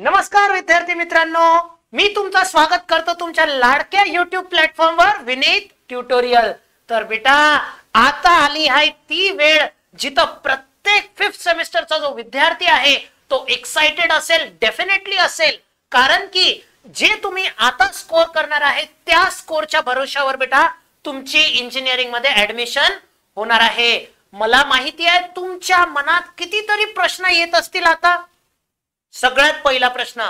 नमस्कार विद्यार्थी मित्रांनो, मी तुमचं स्वागत करतो तुमच्या लाडक्या YouTube प्लॅटफॉर्मवर विनीत ट्युटोरियल। तर बेटा आता आली आहे ती वेळ जिथं प्रत्येक 5th सेमिस्टरचा जो विद्यार्थी आहे तो एक्साइटेड असेल, डेफिनेटली असेल, कारण की जे तुम्ही आता स्कोर करणार आहे त्या स्कोरच्या भरोशावर बेटा तुमची इंजिनिअरिंग मध्ये ऍडमिशन होणार आहे। मला माहिती आहे तुमच्या मनात कितीतरी प्रश्न येत असतील। आता सगळ्यात पहिला प्रश्न,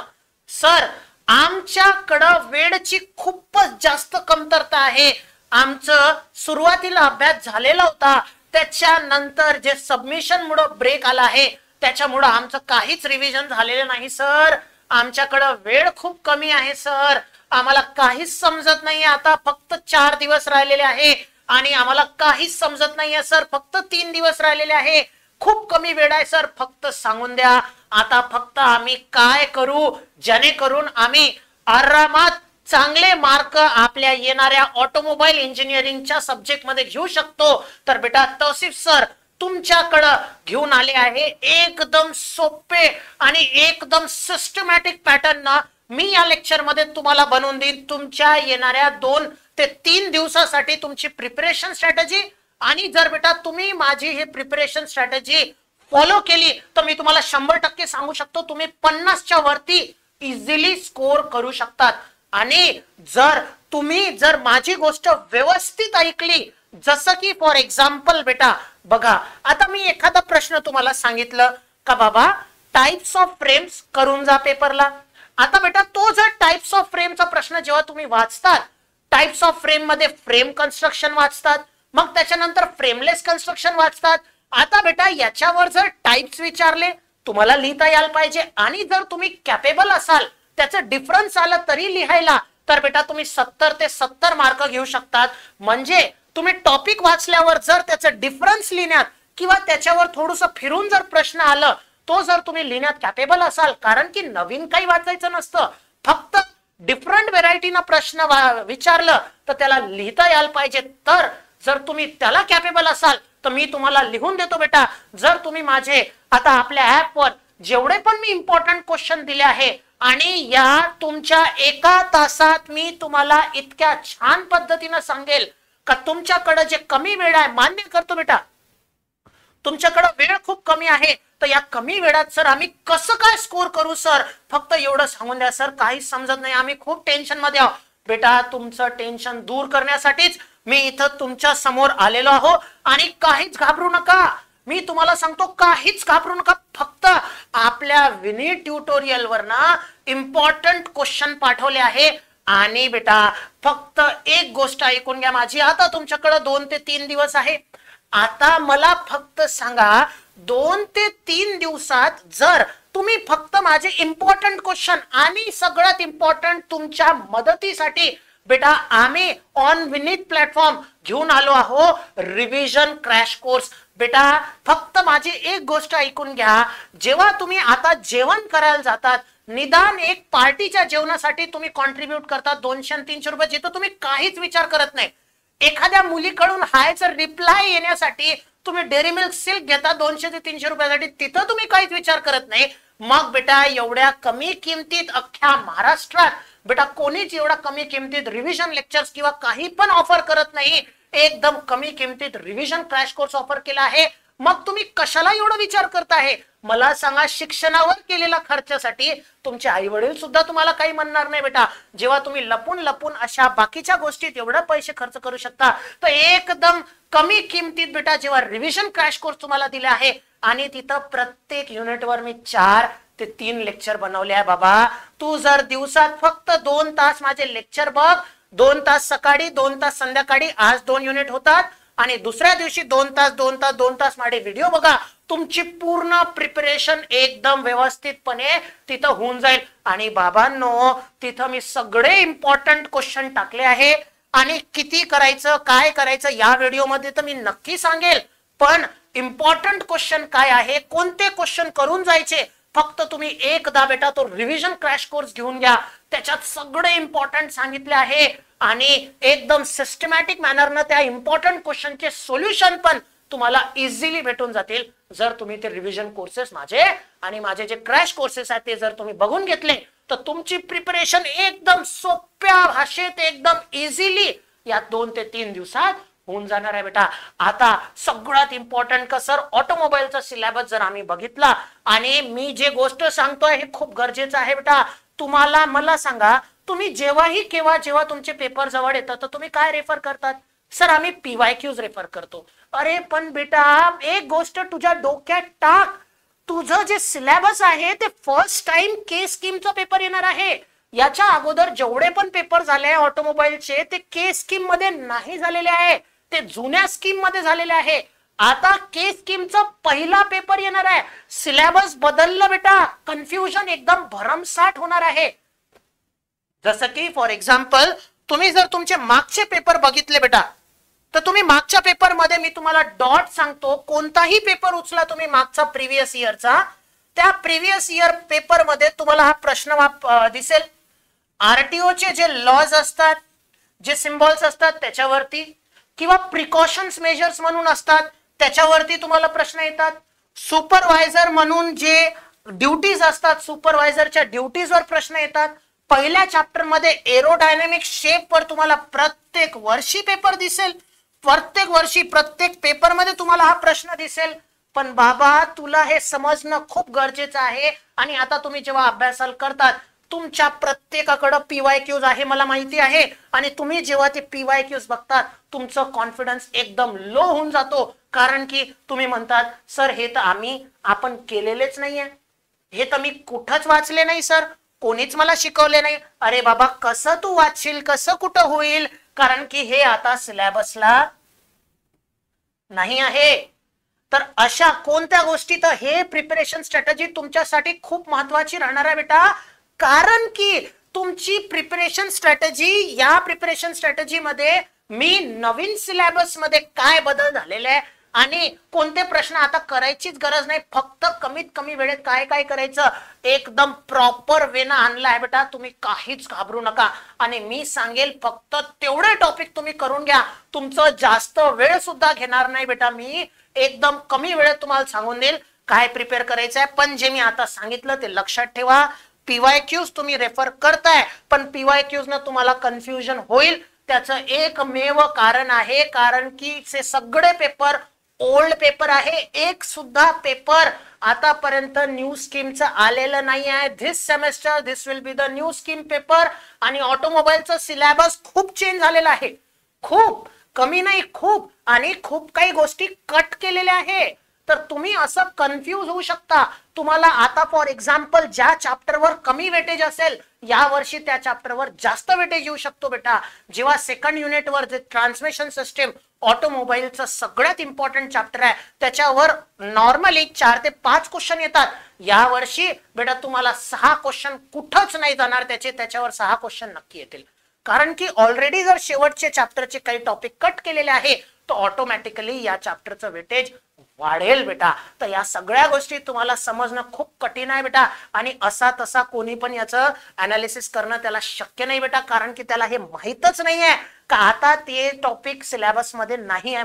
सर आमच्याकडं वेळची खूपच जास्त कमतरता आहे, आमचं सुरुवातीला अभ्यास झालेला होता, त्याच्यानंतर जे सबमिशन मुळे ब्रेक आला आहे त्याच्यामुळे आमचं काहीच रिव्हिजन झालेलं नाही सर, आमच्याकडं वेळ खूप कमी आहे सर, आम्हाला काहीच समजत नाही, आता फक्त 4 दिवस राहिलेले आहे आणि आम्हाला काहीच समजत नाहीये सर, फक्त 3 दिवस राहिलेले आहे, खूप कमी वेळ आहे सर, फक्त सांगून द्या आता फक्त आम्ही काय करू जेणेकरून आम्ही आरामात चांगले मार्क आपल्या येणाऱ्या ऑटोमोबाईल इंजिनिअरिंगच्या सब्जेक्ट मध्ये घेऊ शकतो। तर बेटा तौसिफ सर तुमच्याकडे घेऊन आले आहे एकदम सोपे आणि एकदम सिस्टमॅटिक पॅटर्न ना मी या लेक्चर मध्ये तुम्हाला बनवून देईन। तुमच्या येणाऱ्या 2 ते 3 दिवसासाठी तुमची प्रिपरेशन स्ट्रॅटेजी, आणि जर बेटा तुम्ही माझी ही प्रिपरेशन स्ट्रॅटेजी फॉलो केली तर मी तुम्हाला 100% सांगू शकतो तुम्ही 50च्या वरती इझिली स्कोर करू शकतात। आणि जर माझी गोष्ट व्यवस्थित ऐकली, जसं की फॉर एक्झाम्पल बेटा बघा, आता मी एखादा प्रश्न तुम्हाला सांगितलं का बाबा टाइप्स ऑफ फ्रेम्स करून जा पेपरला। आता बेटा तो जर टाइप्स ऑफ फ्रेमचा प्रश्न जेव्हा तुम्ही वाचतात, टाइप्स ऑफ फ्रेम मध्ये फ्रेम कन्स्ट्रक्शन वाचतात, मग त्याच्यानंतर फ्रेमलेस कन्स्ट्रक्शन वाचतात। आता बेटा याच्यावर जर टाइप्स विचारले तुम्हाला लिहिता यायला पाहिजे, आणि जर तुम्ही कॅपेबल असाल त्याचं डिफरन्स आलं तरी लिहायला, तर बेटा तुम्ही 70 ते 70 मार्क घेऊ शकतात। म्हणजे तुम्ही टॉपिक वाचल्यावर जर त्याचं डिफरन्स लिहिण्यात किंवा त्याच्यावर थोडंसं फिरून जर प्रश्न आलं तो जर तुम्ही लिहिण्यात कॅपेबल असाल, कारण की नवीन काही वाचायचं नसतं, फक्त डिफरंट व्हेरायटीना प्रश्न विचारलं तर त्याला लिहिता यायला पाहिजे, तर जर तुम्ही त्याला कॅपेबल असाल तर मी तुम्हाला लिहून देतो बेटा। जर तुम्ही माझे आता आपल्या ऍपवर जेवढे पण मी इम्पॉर्टंट क्वेश्चन दिले आहे आणि या तुमच्या 1 तासात मी तुम्हाला इतक्या छान पद्धतीने सांगेल का तुमच्याकडे जे कमी वेळ आहे, मान्य करतो बेटा तुमच्याकडे वेळ खूप कमी आहे, तर या कमी वेळात सर आम्ही कसं काय स्कोर करू सर, फक्त एवढं सांगून द्या सर, काहीच समजत नाही, आम्ही खूप टेन्शन मध्ये आहोत। बेटा तुमचं टेन्शन दूर करण्यासाठीच मी इथं तुमच्या समोर आलेलो आहो, आणि काहीच घाबरू नका, मी तुम्हाला सांगतो काहीच घाबरू नका, फक्त आपल्या विनीत ट्युटोरियल वर ना इम्पॉर्टंट क्वेश्चन पाठवले आहे। आणि बेटा फक्त एक गोष्ट ऐकून घ्या माझी, आता तुमच्याकडे 2 ते 3 दिवस आहे, आता मला फक्त सांगा 2 ते 3 दिवसात जर तुम्ही फक्त माझे इम्पॉर्टंट क्वेश्चन, आणि सगळ्यात इम्पॉर्टंट तुमच्या मदतीसाठी बेटा आम्ही ऑन विनीत प्लॅटफॉर्म घेऊन आलो आहो रिव्हिजन क्रॅश कोर्स। बेटा फक्त माझी एक गोष्ट ऐकून घ्या, जेव्हा तुम्ही आता जेवण करायला जातात, निदान एक पार्टीच्या जेवणासाठी तुम्ही कॉन्ट्रीब्यूट करता 200 आणि 300 रुपये, जिथं तुम्ही काहीच विचार करत नाही, एखाद्या मुलीकडून हायचा रिप्लाय येण्यासाठी तुम्ही डेअरी मिल्क सिल्क घेता 200 ते 300 रुपयासाठी, तिथं तुम्ही काहीच विचार करत नाही, मग बेटा एवढ्या कमी किमतीत अख्ख्या महाराष्ट्रात बेटा कोणीच एवढा कमी किमतीत रिव्हिजन लेक्चर्स किंवा काही पण ऑफर करत नाही, एकदम कमी किमतीत रिव्हिजन क्रॅश कोर्स ऑफर केला आहे, मग तुम्ही कशाला एवढा विचार करताय? मला सांगा, शिक्षणावर केलेल्या खर्चासाठी तुमचे आई वडील सुद्धा तुम्हाला काही म्हणणार नाही बेटा, जेव्हा तुम्ही लपून लपून अशा बाकीच्या गोष्टीत एवढे पैसे खर्च करू शकता, तर एकदम कमी किमतीत बेटा जेव्हा रिव्हिजन क्रॅश कोर्स तुम्हाला दिले आहे, आणि तिथं प्रत्येक युनिटवर मी 4 ते 3 लेक्चर बनवले आहे बाबा। तू जर दिवसात फक्त 2 तास माझे लेक्चर बघ, 2 तास सकाळी 2 तास संध्याकाळी, आज 2 युनिट होतात, आणि दुसऱ्या दिवशी 2 तास माझे व्हिडिओ बघा, तुमची पूर्ण प्रिपरेशन एकदम व्यवस्थितपणे तिथं होऊन जाईल। आणि बाबांनो तिथं मी सगळे इम्पॉर्टंट क्वेश्चन टाकले आहे, आणि किती करायचं काय करायचं या व्हिडिओ मध्ये तर मी नक्की सांगेल, पण इम्पॉर्टंट क्वेश्चन काय आहे, कोणते क्वेश्चन करून जायचे, फक्त तुम्ही एकदा बेटा तो रिव्हिजन क्रॅश कोर्स घेऊन घ्या, त्याच्यात सगळे इम्पॉर्टंट सांगितले आहे, आणि एकदम सिस्टमॅटिक मॅनरने त्या इम्पॉर्टंट क्वेश्चनचे सोल्युशन पण तुम्हाला इझिली भेटून जातील। जर तुम्ही ते रिव्हिजन कोर्सेस माझे आणि माझे जे क्रॅश कोर्सेस आहेत ते जर तुम्ही बघून घेतले तर तुमची प्रिपरेशन एकदम सोप्या भाषेत एकदम इझिली या 2 ते 3 दिवसात होऊन जाणार आहे बेटा. आता सगळ्यात इम्पॉर्टंट का सर, ऑटोमोबाईलचा सिलेबस जर आम्ही बघितला आणि मी जे गोष्ट सांगतोय हे खूप गरजेचं आहे बेटा. तुम्हाला मला सांगा, तुम्ही जेव्हा तुमचे पेपर जवळ येतात तर तुम्ही काय रेफर करतात? सर आम्ही PYQs रेफर करतो. अरे पण बेटा एक गोष्ट तुझ्या डोक्यात टाक, तुझं जे सिलेबस आहे ते फर्स्ट टाइम के स्कीमचा पेपर येणार आहे. याच्या अगोदर जेवढे पण पेपर झाले ऑटोमोबाईलचे ते के स्कीम मध्ये नाही झालेले आहे, ते जुन्या स्कीम मध्ये झालेले आहे. आता के स्कीमचा पहिला पेपर येणार आहे. सिलेबस बदललं बेटा, कन्फ्युजन एकदम भरमसाठ होणार आहे. जसं की फॉर एक्झाम्पल तुम्ही जर तुमचे मागचे पेपर बघितले बेटा तर तुम्ही मागच्या पेपर मध्ये मी तुम्हाला डॉट सांगतो, कोणताही पेपर उचला तुम्ही मागचा प्रिव्हियस इयरचा, त्या प्रिव्हियस इयर पेपर मध्ये तुम्हाला हा प्रश्न दिसेल. आरटीओ चे जे लॉज असतात, जे सिम्बॉल्स असतात त्याच्यावरती, किंवा प्रिकॉशन्स मेजर्स म्हणून असतात त्याच्यावरती तुम्हाला प्रश्न येतात. सुपरवायझर म्हणून जे ड्युटीज असतात, सुपरवायझरच्या ड्युटीजवर प्रश्न येतात. पहिल्या चॅप्टर मध्ये एरोडायनेमिक शेप वर तुम्हाला प्रत्येक वर्षी पेपर दिसेल, प्रत्येक वर्षी प्रत्येक पेपर मध्ये तुम्हाला हा प्रश्न दिसेल. पण बाबा तुला हे समजणं खूप गरजेचं आहे. आणि आता तुम्ही जेव्हा अभ्यासाल करतात तुमच्या प्रत्येकाकडे PYQs आहे मला माहिती आहे, आणि तुम्ही जेव्हा ते PYQs बघतात तुमचं कॉन्फिडन्स एकदम लो होऊन जातो. कारण की तुम्ही म्हणतात सर हे तर आपण केलेलेच नाहीये, हे तर मी कुठंच वाचले नाही सर, कोणीच मला शिकवले नाही. अरे बाबा कसं तू वाचशील, कसं कुठं होईल, कारण की हे आता सिलेबसला नाही आहे. तर अशा कोणत्या गोष्टी, तर हे प्रिपरेशन स्ट्रॅटेजी तुमच्यासाठी खूप महत्वाची राहणार आहे बेटा. कारण की तुमची प्रिपरेशन स्ट्रॅटेजी, या प्रिपरेशन स्ट्रॅटेजी मध्ये मी नवीन सिलेबस मध्ये काय बदल झालेले आहे आणि कोणते प्रश्न आता करायचीच गरज नाही, फक्त कमीत कमी वेळेत काय काय करायचं एकदम प्रॉपर वेनं आणलं आहे बेटा. तुम्ही काहीच घाबरू नका आणि मी सांगेल फक्त तेवढे टॉपिक तुम्ही करून घ्या. तुमचं जास्त वेळ सुद्धा घेणार नाही बेटा. मी एकदम कमी वेळेत तुम्हाला सांगून देईल काय प्रिपेअर करायचं आहे. पण जे मी आता सांगितलं ते लक्षात ठेवा. PYQs तुम्ही रेफर करताय पण PYQs न तुम्हाला कन्फ्युजन होईल, त्याचं एकमेव कारण आहे, कारण की ते सगळे पेपर ओल्ड पेपर आहे. एक सुद्धा पेपर आतापर्यंत न्यू स्कीमचं आलेलं नाही आहे. This semester this will be the new scheme paper. आणि ऑटोमोबाईलचं सिलेबस खूप चेंज झालेला आहे, खूप कमी नाही खूप, आणि खूप काही गोष्टी कट केलेल्या आहे. तर तुम्ही असं कन्फ्यूज होऊ शकता. तुम्हाला आता फॉर एक्झाम्पल ज्या चॅप्टरवर कमी वेटेज असेल या वर्षी त्या चॅप्टरवर जास्त वेटेज येऊ शकतो बेटा. जेव्हा सेकंड युनिटवर जे ट्रान्समिशन सिस्टीम ऑटोमोबाईलचं सगळ्यात इम्पॉर्टंट चॅप्टर आहे त्याच्यावर नॉर्मली 4 ते 5 क्वेश्चन येतात. या वर्षी बेटा तुम्हाला 6 क्वेश्चन कुठंच नाही जाणार, त्याच्यावर 6 क्वेश्चन नक्की येतील. कारण की ऑलरेडी जर शेवटचे चॅप्टरचे काही टॉपिक कट केलेले आहे तर ऑटोमॅटिकली या चॅप्टरचं वेटेज वाढेल बेटा. तर या सगळ्या गोष्टी तुम्हाला समजणं खूप कठीण आहे बेटा. आणि असा तसा कोणी पण याचं अनालिसिस करणं त्याला शक्य नाही बेटा, कारण की त्याला हे माहीतच नाहीये का आता ते टॉपिक सिलेबस मध्ये नाही आहे.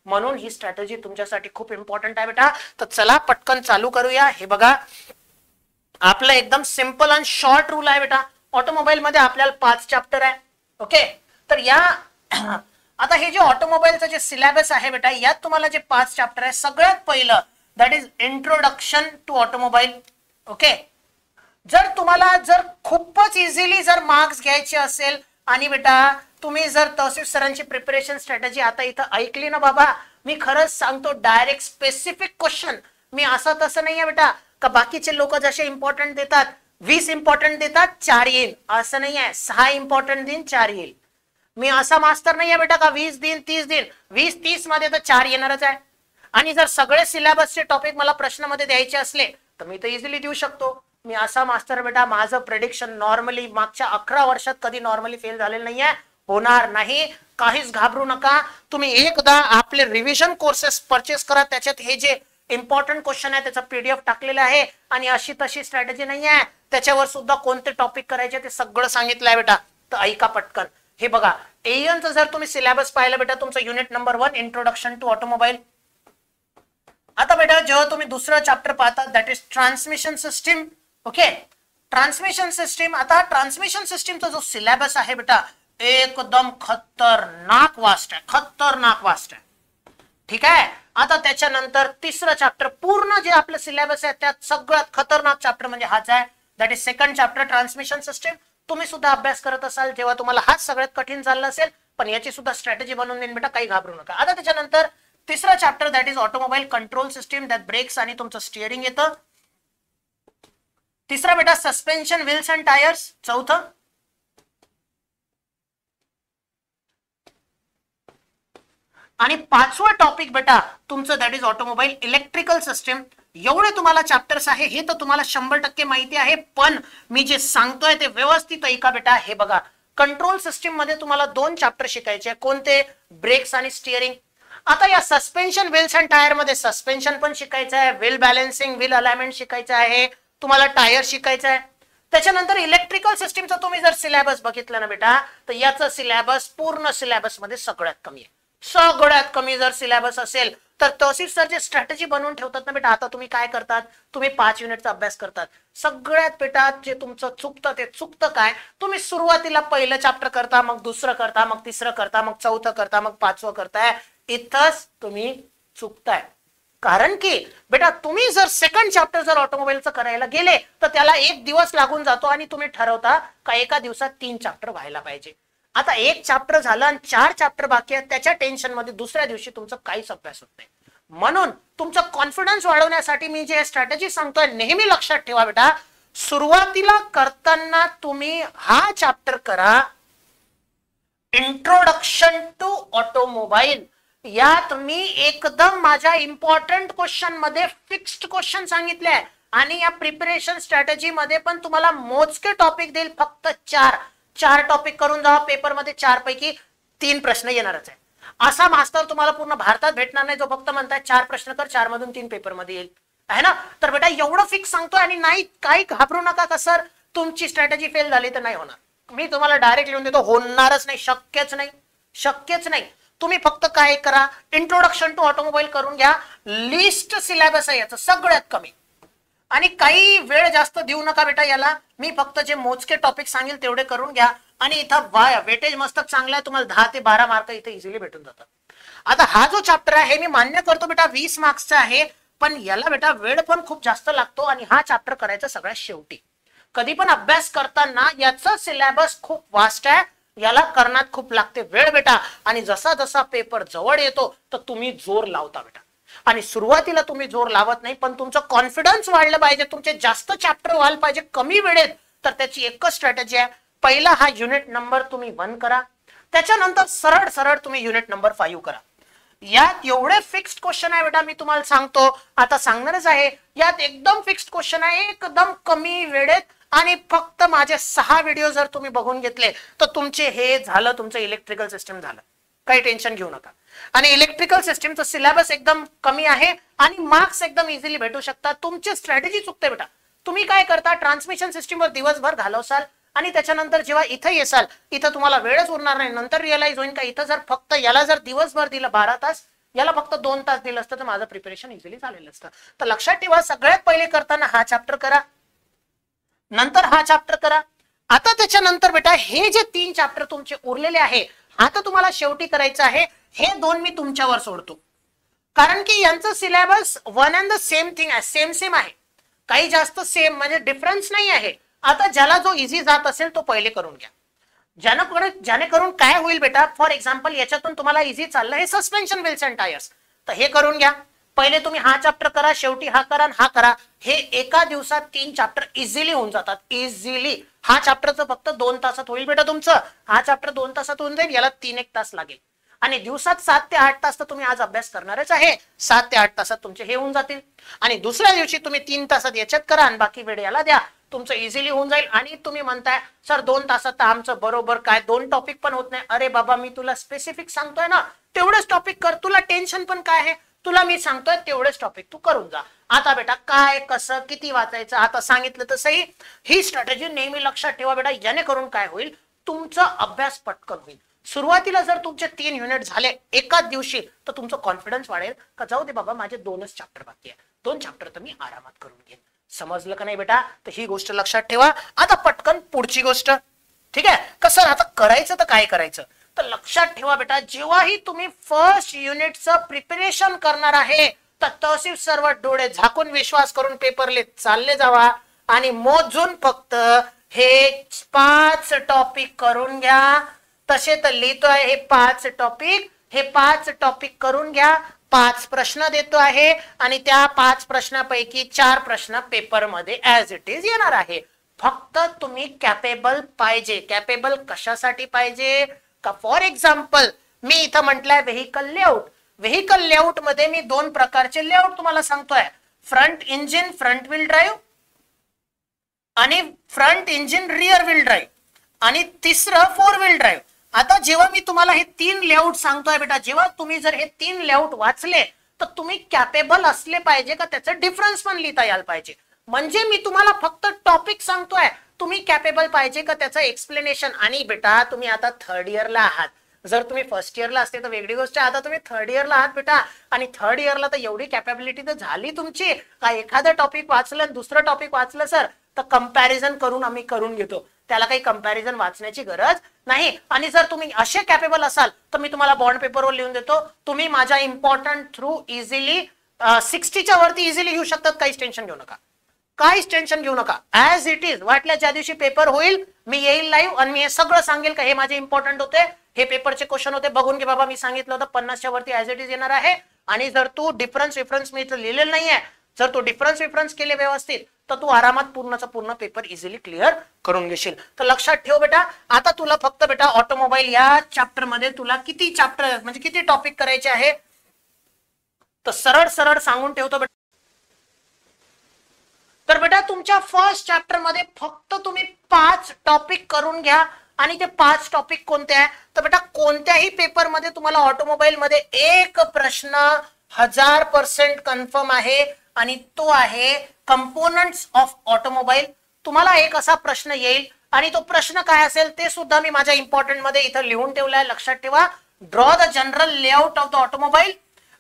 म्हणून ही स्ट्रॅटेजी तुमच्यासाठी खूप इम्पॉर्टंट आहे बेटा. तर चला पटकन चालू करूया. हे बघा आपलं एकदम सिंपल आणि शॉर्ट रूल आहे बेटा. ऑटोमोबाईल मध्ये आपल्याला 5 चॅप्टर आहे. ओके, तर या आता हे जे ऑटोमोबाईलचं जे सिलेबस आहे बेटा यात तुम्हाला जे 5 चॅप्टर आहे, सगळ्यात पहिलं that is introduction to automobile. Okay, जर तुम्हाला खूपच इझिली जर मार्क्स घ्यायचे असेल आणि बेटा तुम्ही जर तौसिफ सरांची प्रिपरेशन स्ट्रॅटेजी आता इथं ऐकली ना बाबा, मी खरंच सांगतो डायरेक्ट स्पेसिफिक क्वेश्चन, मी असं तसं नाहीये बेटा का बाकीचे लोक जसे इम्पॉर्टंट देतात 20 इम्पॉर्टंट देतात 4 येईल, असं नाहीये. 6 इम्पॉर्टंट देईन 4 येईल. मी असा मास्टर नाहीये बेटा का 20 दिन 30 दिन, 20-30 मध्ये तर 4 येणारच आहे. आणि जर सगळे सिलेबसचे टॉपिक मला प्रश्न मध्ये द्यायचे असले तर मी तर इझिली देऊ शकतो. मी असा मास्टर बेटा, माझं प्रेडिक्शन नॉर्मली मागच्या 11 वर्षात कधी नॉर्मली फेल झालेलं नाहीये, होणार नाही. काहीच घाबरू नका. तुम्ही एकदा आपले रिव्हिजन कोर्सेस परचेस करा, त्याच्यात हे जे इम्पॉर्टंट क्वेश्चन आहे त्याचा PDF टाकलेला आहे. आणि अशी तशी स्ट्रॅटेजी नाही आहे, त्याच्यावर सुद्धा कोणते टॉपिक करायचे ते सगळं सांगितलं आहे बेटा. तर ऐका पटकन. हे बघा एएनचं जर तुम्ही सिलेबस पाहिलं बेटा, तुमचं unit number 1 introduction to automobile, आता बेटा जेव्हा तुम्ही दुसरं चॅप्टर पाहता that is transmission system. Okay, transmission system. आता ट्रान्समिशन सिस्टीमचा जो सिलेबस आहे बेटा एकदम खतरनाक वास्ट आहे, खतरनाक वास्ट आहे. ठीक आहे. आता त्याच्यानंतर तिसरं चॅप्टर पूर्ण जे आपलं सिलेबस आहे त्यात सगळ्यात खतरनाक चॅप्टर म्हणजे हाच आहे, that is second chapter transmission system. तुम्ही सुद्धा अभ्यास करत असाल जेव्हा तुम्हाला हाच सगळ्यात कठीण चाललं असेल, पण याची सुद्धा स्ट्रॅटेजी बनवून देईन बेटा, काही घाबरू नका. आता त्याच्यानंतर तिसरा chapter that is automobile control system, त्यात ब्रेक्स आणि तुमचं स्टिअरिंग येतं. तिसरा बेटा सस्पेन्शन व्हील्स अँड टायर्स. चौथं आणि पाचवं टॉपिक बेटा तुमचं that is automobile electrical system. एवढे तुम्हाला चॅप्टर्स आहे, हे तर तुम्हाला 100% माहिती आहे, पण मी जे सांगतोय ते व्यवस्थित ऐका बेटा. हे बघा, कंट्रोल सिस्टीम मध्ये तुम्हाला 2 चॅप्टर शिकायचे. कोणते? ब्रेक्स आणि स्टिअरिंग. आता या सस्पेन्शन व्हील्स अँड टायर मध्ये सस्पेन्शन पण शिकायचं आहे, व्हील बॅलन्सिंग, व्हील अलाइनमेंट शिकायचं आहे, तुम्हाला टायर शिकायचं आहे. त्याच्यानंतर इलेक्ट्रिकल सिस्टीमचा तुम्ही जर सिलेबस बघितला ना बेटा, तर याचा सिलेबस पूर्ण सिलेबस मध्ये सगळ्यात कमी आहे. सगळ्यात कमी जर सिलेबस असेल तर तहसील सर जे स्ट्रॅटेजी बनवून ठेवतात ना बेटा, आता तुम्ही काय करतात, तुम्ही 5 युनिटचा अभ्यास करतात. सगळ्यात बेटा जे तुमचं चुकतं ते चुकतं काय, तुम्ही सुरुवातीला पहिलं चॅप्टर करता, मग दुसरं करता, मग तिसरं करता, मग चौथं करता, मग 5वं करताय. इथंच तुम्ही चुकताय. कारण की बेटा तुम्ही जर सेकंड चॅप्टर जर ऑटोमोबाईलचं करायला गेले तर त्याला 1 दिवस लागून जातो आणि तुम्ही ठरवता का एका दिवसात 3 चॅप्टर व्हायला पाहिजे. आता 1 चॅप्टर झालं आणि 4 चॅप्टर बाकी आहेत, त्याच्या टेन्शन मध्ये दुसऱ्या दिवशी तुमचं काहीच अभ्यास होत नाही. म्हणून तुमचं कॉन्फिडन्स वाढवण्यासाठी मी जे स्ट्रॅटेजी सांगतोय नेहमी लक्षात ठेवा बेटा. सुरुवातीला करताना तुम्ही हा चॅप्टर करा, इंट्रोडक्शन टू ऑटोमोबाईल. यात मी एकदम माझ्या इम्पॉर्टंट क्वेश्चन मध्ये फिक्स्ड क्वेश्चन सांगितले आहे आणि या प्रिपरेशन स्ट्रॅटेजी मध्ये पण तुम्हाला मोजके टॉपिक देईल. फक्त 4 टॉपिक करून जावा पेपरमध्ये, 4 पैकी 3 प्रश्न येणारच आहे. असा मास्टर तुम्हाला पूर्ण भारतात भेटणार नाही जो फक्त म्हणताय 4 प्रश्न कर, 4 मधून 3 पेपरमध्ये येईल, आहे ना. तर बेटा एवढं फिक्स सांगतोय आणि नाही काही घाबरू नका का सर तुमची स्ट्रॅटेजी फेल झाली तर नाही होणार. मी तुम्हाला डायरेक्ट लिहून देतो, होणारच नाही, शक्यच नाही, शक्यच नाही. तुम्ही फक्त काय करा, इंट्रोडक्शन टू ऑटोमोबाईल करून घ्या. लिस्ट सिलेबस आहे याचं सगळ्यात कमी, आणि काही वेळ जास्त देऊ नका बेटा याला. मी फक्त जे मोजके टॉपिक सांगेल तेवढे करून घ्या आणि इथं वेटेज मस्त चांगला आहे, तुम्हाला 10 ते 12 मार्क इथे इझिली भेटून जातात. आता हा जो चॅप्टर आहे हे मी मान्य करतो बेटा 20 मार्क्सचा आहे, पण याला बेटा वेळ पण खूप जास्त लागतो आणि हा चॅप्टर करायचा सगळ्यात शेवटी. कधी पण अभ्यास करताना याचा सिलेबस खूप वास्ट आहे, याला करण्यात खूप लागते वेळ बेटा. आणि जसा जसा पेपर जवळ येतो तर तुम्ही जोर लावता बेटा, आणि सुरुवातीला तुम्ही जोर लावत नाही, पण तुमचं कॉन्फिडन्स वाढलं पाहिजे, तुमचे जास्त चॅप्टर व्हायला पाहिजे कमी वेळेत. तर त्याची एकच स्ट्रॅटेजी आहे, पहिला हा युनिट नंबर तुम्ही 1 करा, त्याच्यानंतर सरळ सरळ तुम्ही युनिट नंबर 5 करा. यात एवढे फिक्स्ड क्वेश्चन आहे बेटा, मी तुम्हाला सांगतो आता सांगणारच आहे. यात एकदम फिक्स्ड क्वेश्चन आहे, एकदम कमी वेळेत, आणि फक्त माझे 6 व्हिडिओ जर तुम्ही बघून घेतले तर तुमचे हे झालं, तुमचं इलेक्ट्रिकल सिस्टम झालं. काही टेन्शन घेऊ नका. आणि इलेक्ट्रिकल सिस्टमचं सिलेबस एकदम कमी आहे आणि मार्क्स एकदम इझिली भेटू शकतात. तुमची स्ट्रॅटेजी चुकते बेटा. तुम्ही काय करता, ट्रान्समिशन सिस्टीमवर दिवसभर घालवसाल आणि त्याच्यानंतर जेव्हा इथं येसाल इथं तुम्हाला वेळच उरणार नाही. नंतर रिअलाइज होईल का इथं जर फक्त याला जर दिवसभर दिलं 12 तास, याला फक्त 2 तास दिलं असतं तर माझं प्रिपरेशन इझिली झालेलं असतं. तर लक्षात ठेवा, सगळ्यात पहिले करताना हा चॅप्टर करा, नंतर हा चॅप्टर करा. आता त्याच्यानंतर बेटा हे जे 3 चॅप्टर तुमचे उरलेले आहे, आता तुम्हाला शेवटी करायचं आहे. हे 2 मी तुमच्यावर सोडतो, कारण की यांचं syllabus one and the same thing आहे, सेम आहे, काही जास्त सेम म्हणजे डिफरन्स नाही आहे. आता ज्याला जो इझी जात असेल तो पहिले करून घ्या. ज्याने करून काय होईल बेटा, फॉर एक्झाम्पल याच्यातून तुम्हाला इझी चाललं हे सस्पेन्शन व्हील्स अँड टायर्स, तर हे करून घ्या. पहिले तुम्ही हा चॅप्टर करा, शेवटी हा करा, हा करा. हे एका दिवसात 3 चॅप्टर इझिली होऊन जातात, इझिली. हा चॅप्टरचं फक्त 2 तासात होईल बेटा तुमचं. हा चॅप्टर 2 तासात होऊन जाईल, याला 3-1 तास लागेल. आणि दिवसात 7 ते 8 तास तर तुम्ही आज अभ्यास करणारच आहे. 7 ते 8 तासात तुमचे हे होऊन जातील. आणि दुसऱ्या दिवशी तुम्ही 3 तासात याच्यात करा आणि बाकी वेळ याला द्या, तुमचं इझिली होऊन जाईल. आणि तुम्ही म्हणताय सर 2 तासात तर आमचं बरोबर काय 2 टॉपिक पण होत नाही. अरे बाबा, मी तुला स्पेसिफिक सांगतोय ना, तेवढंच टॉपिक कर. तुला टेन्शन पण काय आहे, तुला मी सांगतोय तेवढेच टॉपिक तू करून जा. आता बेटा काय कसं किती वाचायचं आता सांगितलं तसंही ही स्ट्रॅटेजी नेहमी लक्षात ठेवा बेटा, जेणेकरून काय होईल, तुमचा अभ्यास पटकन होईल. सुरुवातीला जर तुमचे 3 युनिट झाले एकाच दिवशी तर तुमचं कॉन्फिडन्स वाढेल का जाऊ दे बाबा माझे 2च चॅप्टर बाकी आहे, 2 चॅप्टर तर मी आरामात करून घेईन. समजलं का नाही बेटा? तर ही गोष्ट लक्षात ठेवा. आता पटकन पुढची गोष्ट. ठीक आहे, कसं आता करायचं तर काय करायचं? तर लक्षात ठेवा बेटा, जेव्हाही तुम्ही फर्स्ट युनिटचं प्रिपरेशन करणार आहे तर तहसील सर्व डोळे झाकून विश्वास करून पेपरले चालले जावा आणि मोजून फक्त हे 5 टॉपिक करून घ्या. तसे तर लिहितोय हे 5 टॉपिक, हे 5 टॉपिक करून घ्या. 5 प्रश्न देतो आहे आणि त्या 5 प्रश्नापैकी 4 प्रश्न पेपर मध्ये ऍज इट इज येणार आहे. फक्त तुम्ही कॅपेबल पाहिजे. कॅपेबल कशासाठी पाहिजे का? फॉर एक्झाम्पल मी इथं म्हटलंय व्हेकल लेआउट. व्हेकल लेआउट मध्ये मी 2 प्रकारचे लेआउट तुम्हाला सांगतोय, front engine front wheel drive आणि front engine rear wheel drive आणि तिसरं 4 व्हील ड्राईव्ह. आता जेव्हा मी तुम्हाला हे 3 लेआउट सांगतोय बेटा, जेव्हा तुम्ही जर हे 3 लेआउट वाचले तर तुम्ही कॅपेबल असले पाहिजे का त्याचा डिफरन्स पण लिहिता यायला पाहिजे. म्हणजे मी तुम्हाला फक्त टॉपिक सांगतोय, तुम्ही कॅपेबल पाहिजे का त्याचं एक्सप्लेनेशन. आणि बेटा तुम्ही आता 3rd इयरला आहात, जर तुम्ही फर्स्ट इयरला असते तर वेगळी गोष्ट आहे. आता तुम्ही 3rd इयरला आहात बेटा आणि 3rd इयरला तर एवढी कॅपेबिलिटी तर झाली तुमची का एखादं टॉपिक वाचलं आणि दुसरं टॉपिक वाचलं सर तर कंपॅरिझन करून आम्ही करून घेतो, त्याला काही कंपॅरिझन वाचण्याची गरज नाही. आणि जर तुम्ही असे कॅपेबल असाल तर मी तुम्हाला बॉन्ड पेपरवर लिहून देतो, तुम्ही माझ्या इम्पॉर्टंट थ्रू इझिली 60च्या वरती इझिली घेऊ शकतात. काहीच टेन्शन घेऊ नका, काहीच टेन्शन घेऊ नका. ऍज इट इज वाटल्या ज्या दिवशी पेपर होईल मी येईल लाईव्ह आणि मी हे सगळं सांगेल का हे माझे इम्पॉर्टंट होते, हे पेपरचे क्वेश्चन होते, बघून घे बाबा मी सांगितलं होतं 50च्या वरती ऍज इट इज येणार आहे. आणि जर तू डिफरन्स मी इथं लिहिलेलं नाहीये, जर तू डिफरन्स केले व्यवस्थित तर तू आरामात पूर्णचा पूर्ण पेपर इझिली क्लिअर करून घेशील. तर लक्षात ठेव बेटा, आता तुला फक्त बेटा ऑटोमोबाईल या चॅप्टर मध्ये तुला किती चॅप्टर म्हणजे किती टॉपिक करायचे आहे तर सरळ सरळ सांगून ठेवतो बेटा. तर बेटा तुमच्या फर्स्ट चॅप्टर मध्ये फक्त तुम्ही 5 टॉपिक करून घ्या. आणि ते 5 टॉपिक कोणते आहे तर बेटा कोणत्याही पेपर मध्ये तुम्हाला ऑटोमोबाईल मध्ये एक प्रश्न 1000% कन्फर्म आहे आणि तो आहे कंपोनेंट्स ऑफ ऑटोमोबाईल. तुम्हाला एक असा प्रश्न येईल आणि तो प्रश्न काय असेल ते सुद्धा मी माझ्या इम्पॉर्टंट मध्ये इथं लिहून ठेवलाय. लक्षात ठेवा, draw the general layout of the automobile.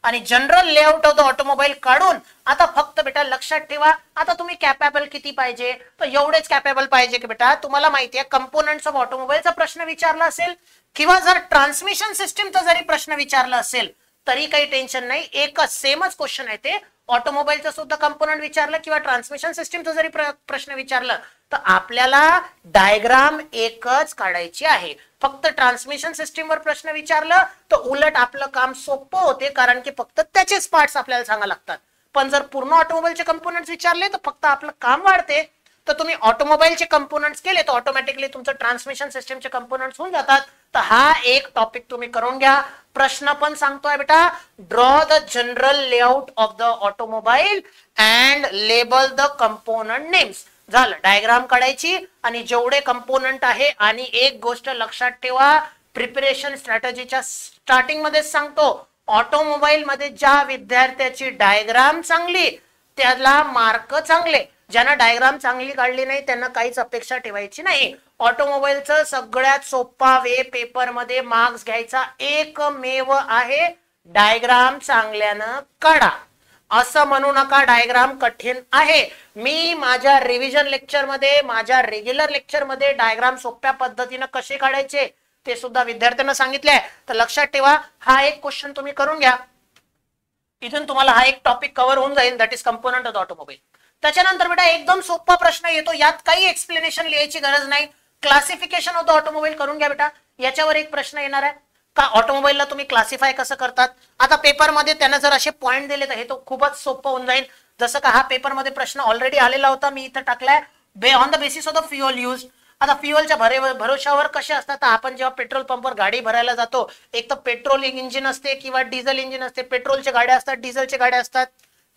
आणि general layout of the automobile काढून आता फक्त बेटा लक्षात ठेवा, आता तुम्ही कॅपेबल किती पाहिजे तर एवढेच कॅपेबल पाहिजे की बेटा तुम्हाला माहिती आहे कंपोनेंट्स ऑफ ऑटोमोबाईलचा प्रश्न विचारला असेल किंवा जर ट्रान्समिशन सिस्टीमचा जरी प्रश्न विचारला असेल तरी काही टेन्शन नाही, एकच सेमच क्वेश्चन आहे ते. ऑटोमोबाईलचं सुद्धा कंपोनेंट विचारलं किंवा ट्रान्समिशन सिस्टीमचा जरी प्रश्न विचारलं तर आपल्याला डायग्राम एकच काढायची आहे. फक्त ट्रान्समिशन सिस्टीमवर प्रश्न विचारलं तर उलट आपलं काम सोपं होते, कारण की फक्त त्याचेच पार्ट्स आपल्याला सांगायला लागतात. पण जर पूर्ण ऑटोमोबाईलचे कंपोनेंट्स विचारले तर फक्त आपलं काम वाढते. तर तुम्ही ऑटोमोबाईलचे कंपोनेंट्स केले तर ऑटोमॅटिकली तुमचं ट्रान्समिशन सिस्टीमचे कंपोनेंट्स होऊन जातात. तर हा एक टॉपिक तुम्ही करून घ्या. प्रश्न पण सांगतोय बेटा, draw the general layout of the automobile and label the component names. झालं, डायग्राम काढायची आणि जेवढे कंपोनंट आहे. आणि एक गोष्ट लक्षात ठेवा, प्रिपरेशन स्ट्रॅटेजीच्या स्टार्टिंग मध्ये सांगतो, ऑटोमोबाईल मध्ये ज्या विद्यार्थ्याची डायग्राम चांगली त्याला मार्क चांगले, ज्यांना डायग्राम चांगली काढली नाही त्यांना काहीच अपेक्षा ठेवायची नाही. ऑटोमोबाईलचं सगळ्यात सोपा वे पेपर मध्ये मार्क्स घ्यायचा एकमेव आहे डायग्राम चांगल्यानं काढा. असं म्हणू नका डायग्राम कठीण आहे. मी माझ्या रिव्हिजन लेक्चर मध्ये, माझ्या रेग्युलर लेक्चर मध्ये डायग्राम सोप्या पद्धतीने कसे काढायचे ते सुद्धा विद्यार्थ्यांना सांगितलंय. तर लक्षात ठेवा, हा एक क्वेश्चन तुम्ही करून घ्या. इथून तुम्हाला हा एक टॉपिक कव्हर होऊन जाईल, that is component of the automobile. त्याच्यानंतर बेटा एकदम सोपा प्रश्न येतो, यात काही एक्सप्लेनेशन लिहायची गरज नाही. क्लासिफिकेशन ऑफ द ऑटोमोबाईल करून घ्या बेटा. याच्यावर एक प्रश्न येणार आहे का ऑटोमोबाईलला तुम्ही क्लासिफाय कसं करतात. आता पेपरमध्ये त्यांना जर असे पॉईंट दिले तर हे तो खूपच सोपं होऊन जाईल. जसं का हा पेपरमध्ये प्रश्न ऑलरेडी आलेला होता, मी इथं टाकलाय on the basis of the fuel use. आता फ्युअलच्या भरोशावर कसे असतात, आपण जेव्हा पेट्रोल पंपवर गाडी भरायला जातो, एक तर पेट्रोल इंजिन असते किंवा डिझेल इंजिन असते. पेट्रोलच्या गाड्या असतात, डिझेलच्या गाड्या असतात.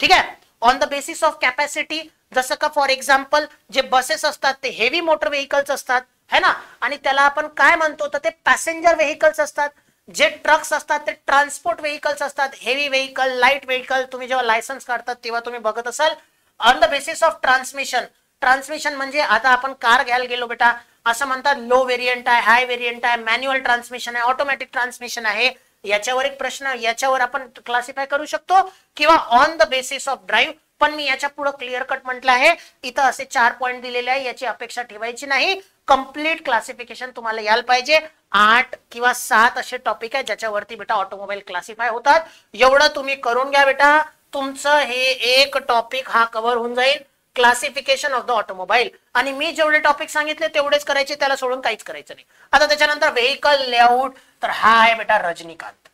ठीक आहे, on the basis of capacity. जसं का फॉर एक्झाम्पल जे बसेस असतात ते हेवी मोटर व्हेकल्स असतात है ना, आणि त्याला आपण काय म्हणतो तर ते पॅसेंजर व्हेकल्स असतात. जे ट्रक्स असतात ते ट्रान्सपोर्ट व्हेकल्स असतात, हेवी व्हेकल, लाईट व्हेकल. तुम्ही जेव्हा लायसन्स काढतात तेव्हा तुम्ही बघत असाल. On the basis of transmission. Transmission म्हणजे आता आपण कार घ्यायला गेलो बेटा, असं म्हणतात लो व्हेरियंट आहे, हाय व्हेरियंट आहे, मॅन्युअल ट्रान्समिशन आहे, ऑटोमॅटिक ट्रान्समिशन आहे, याच्यावर एक प्रश्न, याच्यावर आपण क्लासिफाय करू शकतो किंवा on the basis of drive. पण मी याच्या पुढे क्लिअर कट म्हटलं आहे, इथं असे 4 पॉईंट दिलेले आहे, याची अपेक्षा ठेवायची नाही. कंप्लीट क्लासिफिकेशन तुम्हाला यायला पाहिजे. 8 किंवा 7 असे टॉपिक आहे ज्याच्यावरती बेटा ऑटोमोबाईल क्लासिफाय होतात. एवढं तुम्ही करून घ्या बेटा, तुमचं हे एक टॉपिक हा कव्हर होऊन जाईल, क्लासिफिकेशन ऑफ द ऑटोमोबाईल. आणि मी जेवढे टॉपिक सांगितले तेवढेच करायचे, त्याला सोडून काहीच करायचं नाही. आता त्याच्यानंतर व्हेकल लेआउट, तर हा आहे बेटा रजनीकांत.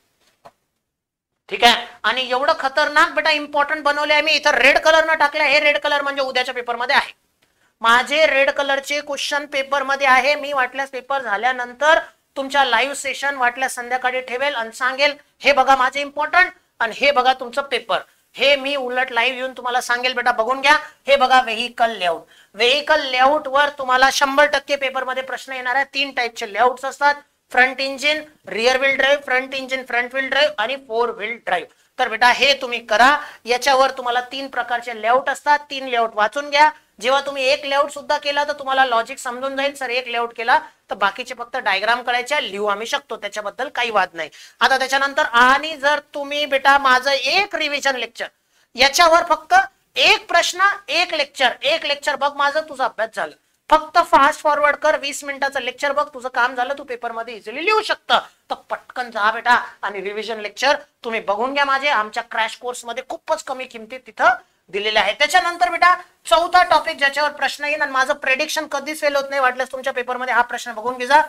ठीक आहे, आणि एवढं खतरनाक बेटा इम्पॉर्टंट बनवले आहे मी, इथं रेड कलर न टाकले. हे रेड कलर म्हणजे उद्याच्या पेपरमध्ये आहे. माझे रेड कलरचे क्वेश्चन पेपर मध्ये आहे. मी वाटल्यास पेपर झाल्यानंतर तुमच्या लाईव्ह सेशन वाटल्यास संध्याकाळी ठेवेल आणि सांगेल हे बघा माझे इम्पॉर्टंट आणि हे बघा तुमचं पेपर. हे मी उलट लाईव्ह येऊन तुम्हाला सांगेल बेटा बघून घ्या. हे बघा व्हेकल लेआउट. व्हेकल लेआउट वर तुम्हाला 100% पेपर मध्ये प्रश्न येणार आहे. 3 टाईपचे लेआउट्स असतात, front engine, rear wheel drive, front engine front wheel drive आणि 4 व्हील ड्राईव्ह. तर बेटा हे तुम्ही करा. याच्यावर तुम्हाला 3 प्रकारचे लेआउट असतात. 3 लेआउट वाचून घ्या. जेव्हा तुम्ही एक लेआउट सुद्धा केला तर तुम्हाला लॉजिक समजून जाईल. सर एक लेआउट केला तर बाकीचे फक्त डायग्राम करायचे, लिहू आम्ही शकतो, त्याच्याबद्दल काही वाद नाही. आता त्याच्यानंतर आणि जर तुम्ही बेटा माझं एक रिव्हिजन लेक्चर, याच्यावर फक्त एक प्रश्न एक लेक्चर बघ माझं, तुझा अभ्यास झाला. फक्त फास्ट फॉरवर्ड कर, 20 मिनिटाचं लेक्चर बघ, तुझं काम झालं, तू पेपर मध्ये इझिली लिहू शकतं. तर पटकन जा बेटा आणि रिव्हिजन लेक्चर तुम्ही बघून घ्या. माझे आमच्या क्रॅश कोर्स मध्ये खूपच कमी किमतीत तिथं दिलेले आहे. त्याच्यानंतर बेटा चौथा टॉपिक ज्याच्यावर प्रश्न येईल आणि माझं प्रेडिक्शन कधीच फेल होत नाही, वाटल्यास तुमच्या पेपरमध्ये हा प्रश्न बघून घे जा.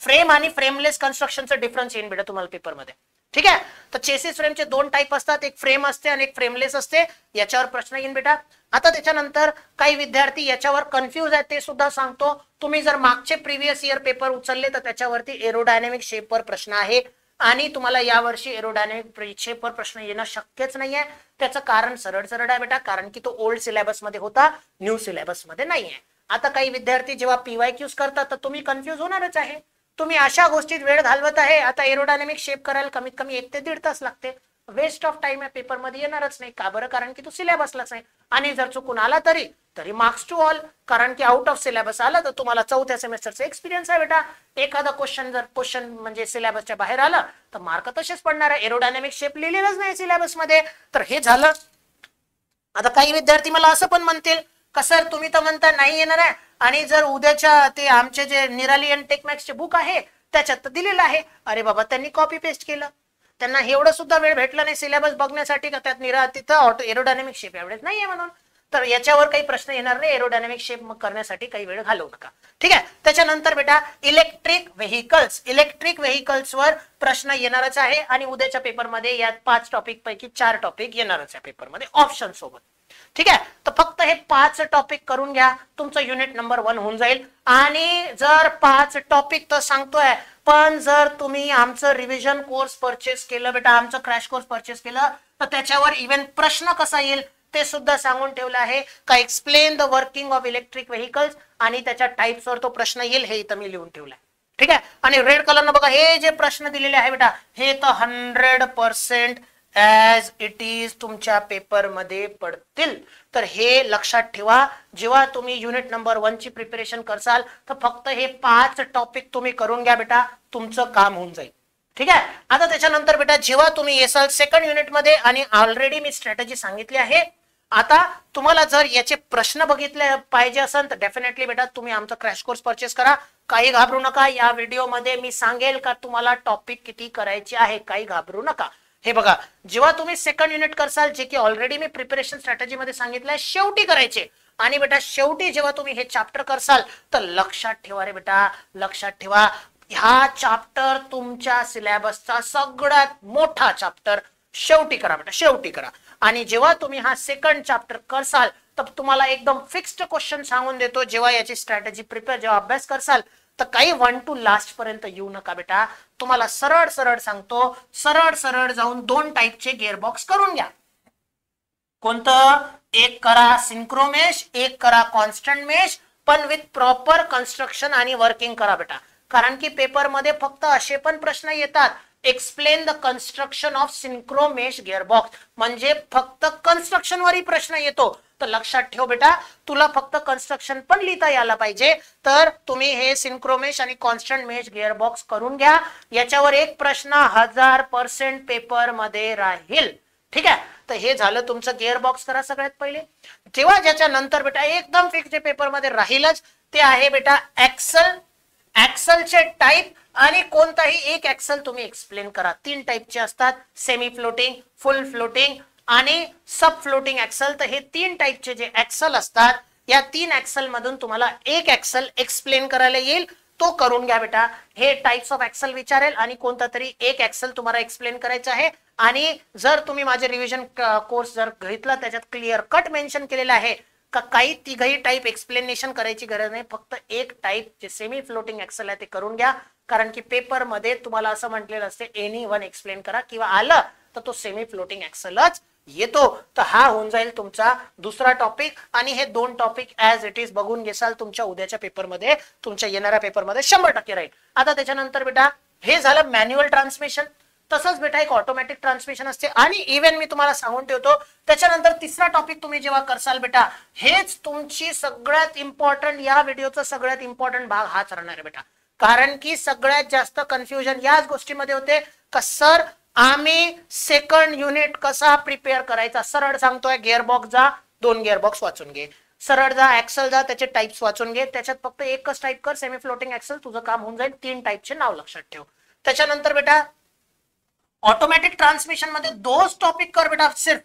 फ्रेम आणि फ्रेमलेस कन्स्ट्रक्शनचं डिफरन्स येईल बेटा तुम्हाला पेपरमध्ये. ठीक आहे, तर चेसिस फ्रेमचे 2 टाईप असतात, एक फ्रेम असते आणि एक फ्रेमलेस असते. याच्यावर प्रश्न येईल बेटा. आता त्याच्यानंतर काही विद्यार्थी याच्यावर कन्फ्यूज आहेत, ते सुद्धा सांगतो. तुम्ही जर मागचे प्रिव्हियस इयर पेपर उचलले तर त्याच्यावरती एरोडायनेमिक शेपवर प्रश्न आहे आणि तुम्हाला यावर्षी एरोडायनेमिक शेपवर प्रश्न येणं शक्यच नाहीये. त्याचं कारण सरळ आहे बेटा, कारण की तो ओल्ड सिलेबस मध्ये होता, न्यू सिलेबस मध्ये नाहीये. आता काही विद्यार्थी जेव्हा PYQs करतात तर तुम्ही कन्फ्यूज होणारच आहे. तुम्ही अशा गोष्टीत वेळ घालवत आहे. आता एरोडायनेमिक शेप करायला कमीत कमी 1 ते 1.5 तास लागते. वेस्ट ऑफ टाइम आहे, पेपर मध्ये येणारच नाही. का बरं? कारण की तो सिलेबसलाच आहे. आणि जर चुकून आला तरी मार्क्स टू ऑल, कारण की आउट ऑफ सिलेबस आला तर तुम्हाला 4थ्या सेमेस्टरचा एक्सपिरियन्स आहे बेटा. एखादा क्वेश्चन म्हणजे सिलेबसच्या बाहेर आलं तर मार्क तसेच पडणार आहे. एरोडायनेमिक शेप लिहिलेलंच नाही सिलेबस मध्ये. तर हे झालं. आता काही विद्यार्थी मला असं पण म्हणतील का सर तुम्ही तर म्हणता नाही येणार आहे आणि जर उद्याच्या ते आमचे जे निराली आणि टेकमॅक्सचे बुक आहे त्याच्यात तर दिलेलं आहे. अरे बाबा, त्यांनी कॉपी पेस्ट केलं, त्यांना एवढं सुद्धा वेळ भेटला नाही सिलेबस बघण्यासाठी का त्यात तिथं एरोडायनेमिक शेप एवढेच नाहीये म्हणून. तर याच्यावर काही प्रश्न येणार नाही. एरोडायनेमिक शेप करण्यासाठी काही वेळ घालवू नका. ठीक आहे. त्याच्यानंतर बेटा इलेक्ट्रिक व्हेकल्स वर प्रश्न येणारच आहे आणि उद्याच्या पेपरमध्ये या 5 टॉपिक पैकी 4 टॉपिक येणारच आहे पेपरमध्ये ऑप्शन सोबत. ठीक आहे, तर फक्त हे 5 टॉपिक करून घ्या, तुमचं युनिट नंबर 1 होऊन जाईल. आणि जर 5 टॉपिक तर सांगतोय, पण जर तुम्ही आमचं रिव्हिजन कोर्स परचेस केलं बेटा, आमचं क्रॅश कोर्स परचेस केलं तर त्याच्यावर इव्हन प्रश्न कसा येईल ते सुद्धा सांगून ठेवलं आहे का. Explain the working of electric vehicles आणि त्याच्या टाइप्सवर तो प्रश्न येईल, हे इथं मी लिहून ठेवलंय. ठीक आहे, आणि रेड कलरनं बघा हे जे प्रश्न दिलेले आहे बेटा, हे तर 100% ऍज इट इज तुमच्या पेपर मध्ये पडतील. तर हे लक्षात ठेवा. जेव्हा तुम्ही युनिट नंबर 1 ची प्रिपरेशन करसाल तर फक्त हे 5 टॉपिक तुम्ही करून घ्या बेटा, तुमचं काम होऊन जाईल. ठीक आहे. आता त्याच्यानंतर बेटा जेव्हा तुम्ही येसाल सेकंड युनिट मध्ये, आणि ऑलरेडी मी स्ट्रॅटेजी सांगितली आहे. आता तुम्हाला जर याचे प्रश्न बघितले पाहिजे असेल तर डेफिनेटली बेटा तुम्ही आमचा क्रॅश कोर्स परचेस करा. काही घाबरू नका. या व्हिडिओमध्ये मी सांगेल का तुम्हाला टॉपिक किती करायचे आहे, काही घाबरू नका. हे बघा, जेव्हा तुम्ही सेकंड युनिट करसाल, जे की ऑलरेडी मी प्रिपरेशन स्ट्रॅटेजी मध्ये सांगितलंय, शेवटी करायचे. आणि बेटा शेवटी जेव्हा तुम्ही हे चॅप्टर करसाल तर लक्षात ठेवा रे बेटा, लक्षात ठेवा, हा चॅप्टर तुमच्या सिलेबसचा सगळ्यात मोठा चॅप्टर शेवटी करा बेटा, शेवटी करा. आणि जेव्हा तुम्ही हा सेकंड चॅप्टर करसाल तर तुम्हाला एकदम फिक्स्ड क्वेश्चन सांगून देतो. जेव्हा याची स्ट्रॅटेजी प्रिपेअर जेव्हा अभ्यास करसाल तर काही 1 to लास्ट पर्यंत येऊ नका बेटा. तुम्हाला सरळ सांगतो, सरळ जाऊन 2 टाईपचे गिअरबॉक्स करून घ्या. कोणतं? एक करा सिंक्रोमेश, एक करा कॉन्स्टंट मेश, पण विथ प्रॉपर कन्स्ट्रक्शन आणि वर्किंग करा बेटा. कारण की पेपर मध्ये फक्त असे पण प्रश्न येतात, explain the construction of synchromesh gearbox, म्हणजे फक्त कन्स्ट्रक्शन वरही प्रश्न येतो. तर लक्षात ठेव बेटा, तुला फक्त कन्स्ट्रक्शन पण लिहिता यायला पाहिजे. तर तुम्ही हे सिंक्रोमेश आणि कॉन्स्टंट मेश गिअरबॉक्स करून घ्या. याच्यावर एक प्रश्न 1000% पेपर मध्ये राहील. ठीक आहे, तर हे झालं तुमचं गिअरबॉक्स करा सगळ्यात पहिले. तेव्हा ज्याच्या नंतर बेटा एकदम फिक्स जे पेपर मध्ये राहीलच ते आहे बेटा ऍक्सल. ऍक्सलचे टाईप आणि कोणताही एक ऍक्सल तुम्ही एक्सप्लेन करा. 3 टाईपचे असतात, सेमी फ्लोटिंग, फुल फ्लोटिंग आणि सब फ्लोटिंग ऍक्सल. तर हे 3 टाईपचे जे ऍक्सल असतात, या 3 ऍक्सल मधून तुम्हाला एक ऍक्सल एक्सप्लेन करायला येईल, तो करून घ्या बेटा. हे टाइप्स ऑफ ऍक्सल विचारेल आणि कोणता तरी एक ऍक्सल तुम्हाला एक्सप्लेन करायचं आहे. आणि जर तुम्ही माझे रिव्हिजन कोर्स जर घेतला त्याच्यात क्लिअर कट मेन्शन केलेलं आहे का काही तिघही टाईप एक्सप्लेनेशन करायची गरज नाही, फक्त एक टाईप जे सेमी फ्लोटिंग ऍक्सल आहे ते करून घ्या. कारण की पेपर मध्ये तुम्हाला असं म्हटलेलं असते एनी वन एक्सप्लेन करा, किंवा आलं तर तो सेमी फ्लोटिंग ऍक्सलच येतो. तर हा होऊन जाईल तुमचा दुसरा टॉपिक. आणि हे 2 टॉपिक ऍज इट इज बघून घेसाल तुमच्या उद्याच्या पेपरमध्ये, तुमच्या येणाऱ्या पेपरमध्ये 100% राहील. आता त्याच्यानंतर बेटा हे झालं मॅन्युअल ट्रान्समिशन. तसंच बेटा एक ऑटोमॅटिक ट्रान्समिशन असते. आणि इव्हन मी तुम्हाला सांगून ठेवतो, त्याच्यानंतर तिसरा टॉपिक तुम्ही जेव्हा करसाल बेटा, हेच तुमची सगळ्यात इम्पॉर्टंट, या व्हिडिओचा सगळ्यात इम्पॉर्टंट भाग हाच राहणार आहे बेटा. कारण की सगळ्यात जास्त कन्फ्युजन याच गोष्टीमध्ये होते का सर आम्ही सेकंड युनिट कसा प्रिपेअर करायचा. सरळ सांगतोय, गिअरबॉक्स जा, 2 गिअरबॉक्स वाचून घे. सरळ जा, ऍक्सल जा, त्याचे टाइप्स वाचून घे. त्याच्यात फक्त एकच टाइप कर, सेमी फ्लोटिंग ऍक्सल, तुझं काम होऊन जाईल. 3 टाइपचे नाव लक्षात ठेव. त्याच्यानंतर बेटा ऑटोमेटिक ट्रांसमिशन मध्ये 2 टॉपिक कर बेटा. सिर्फ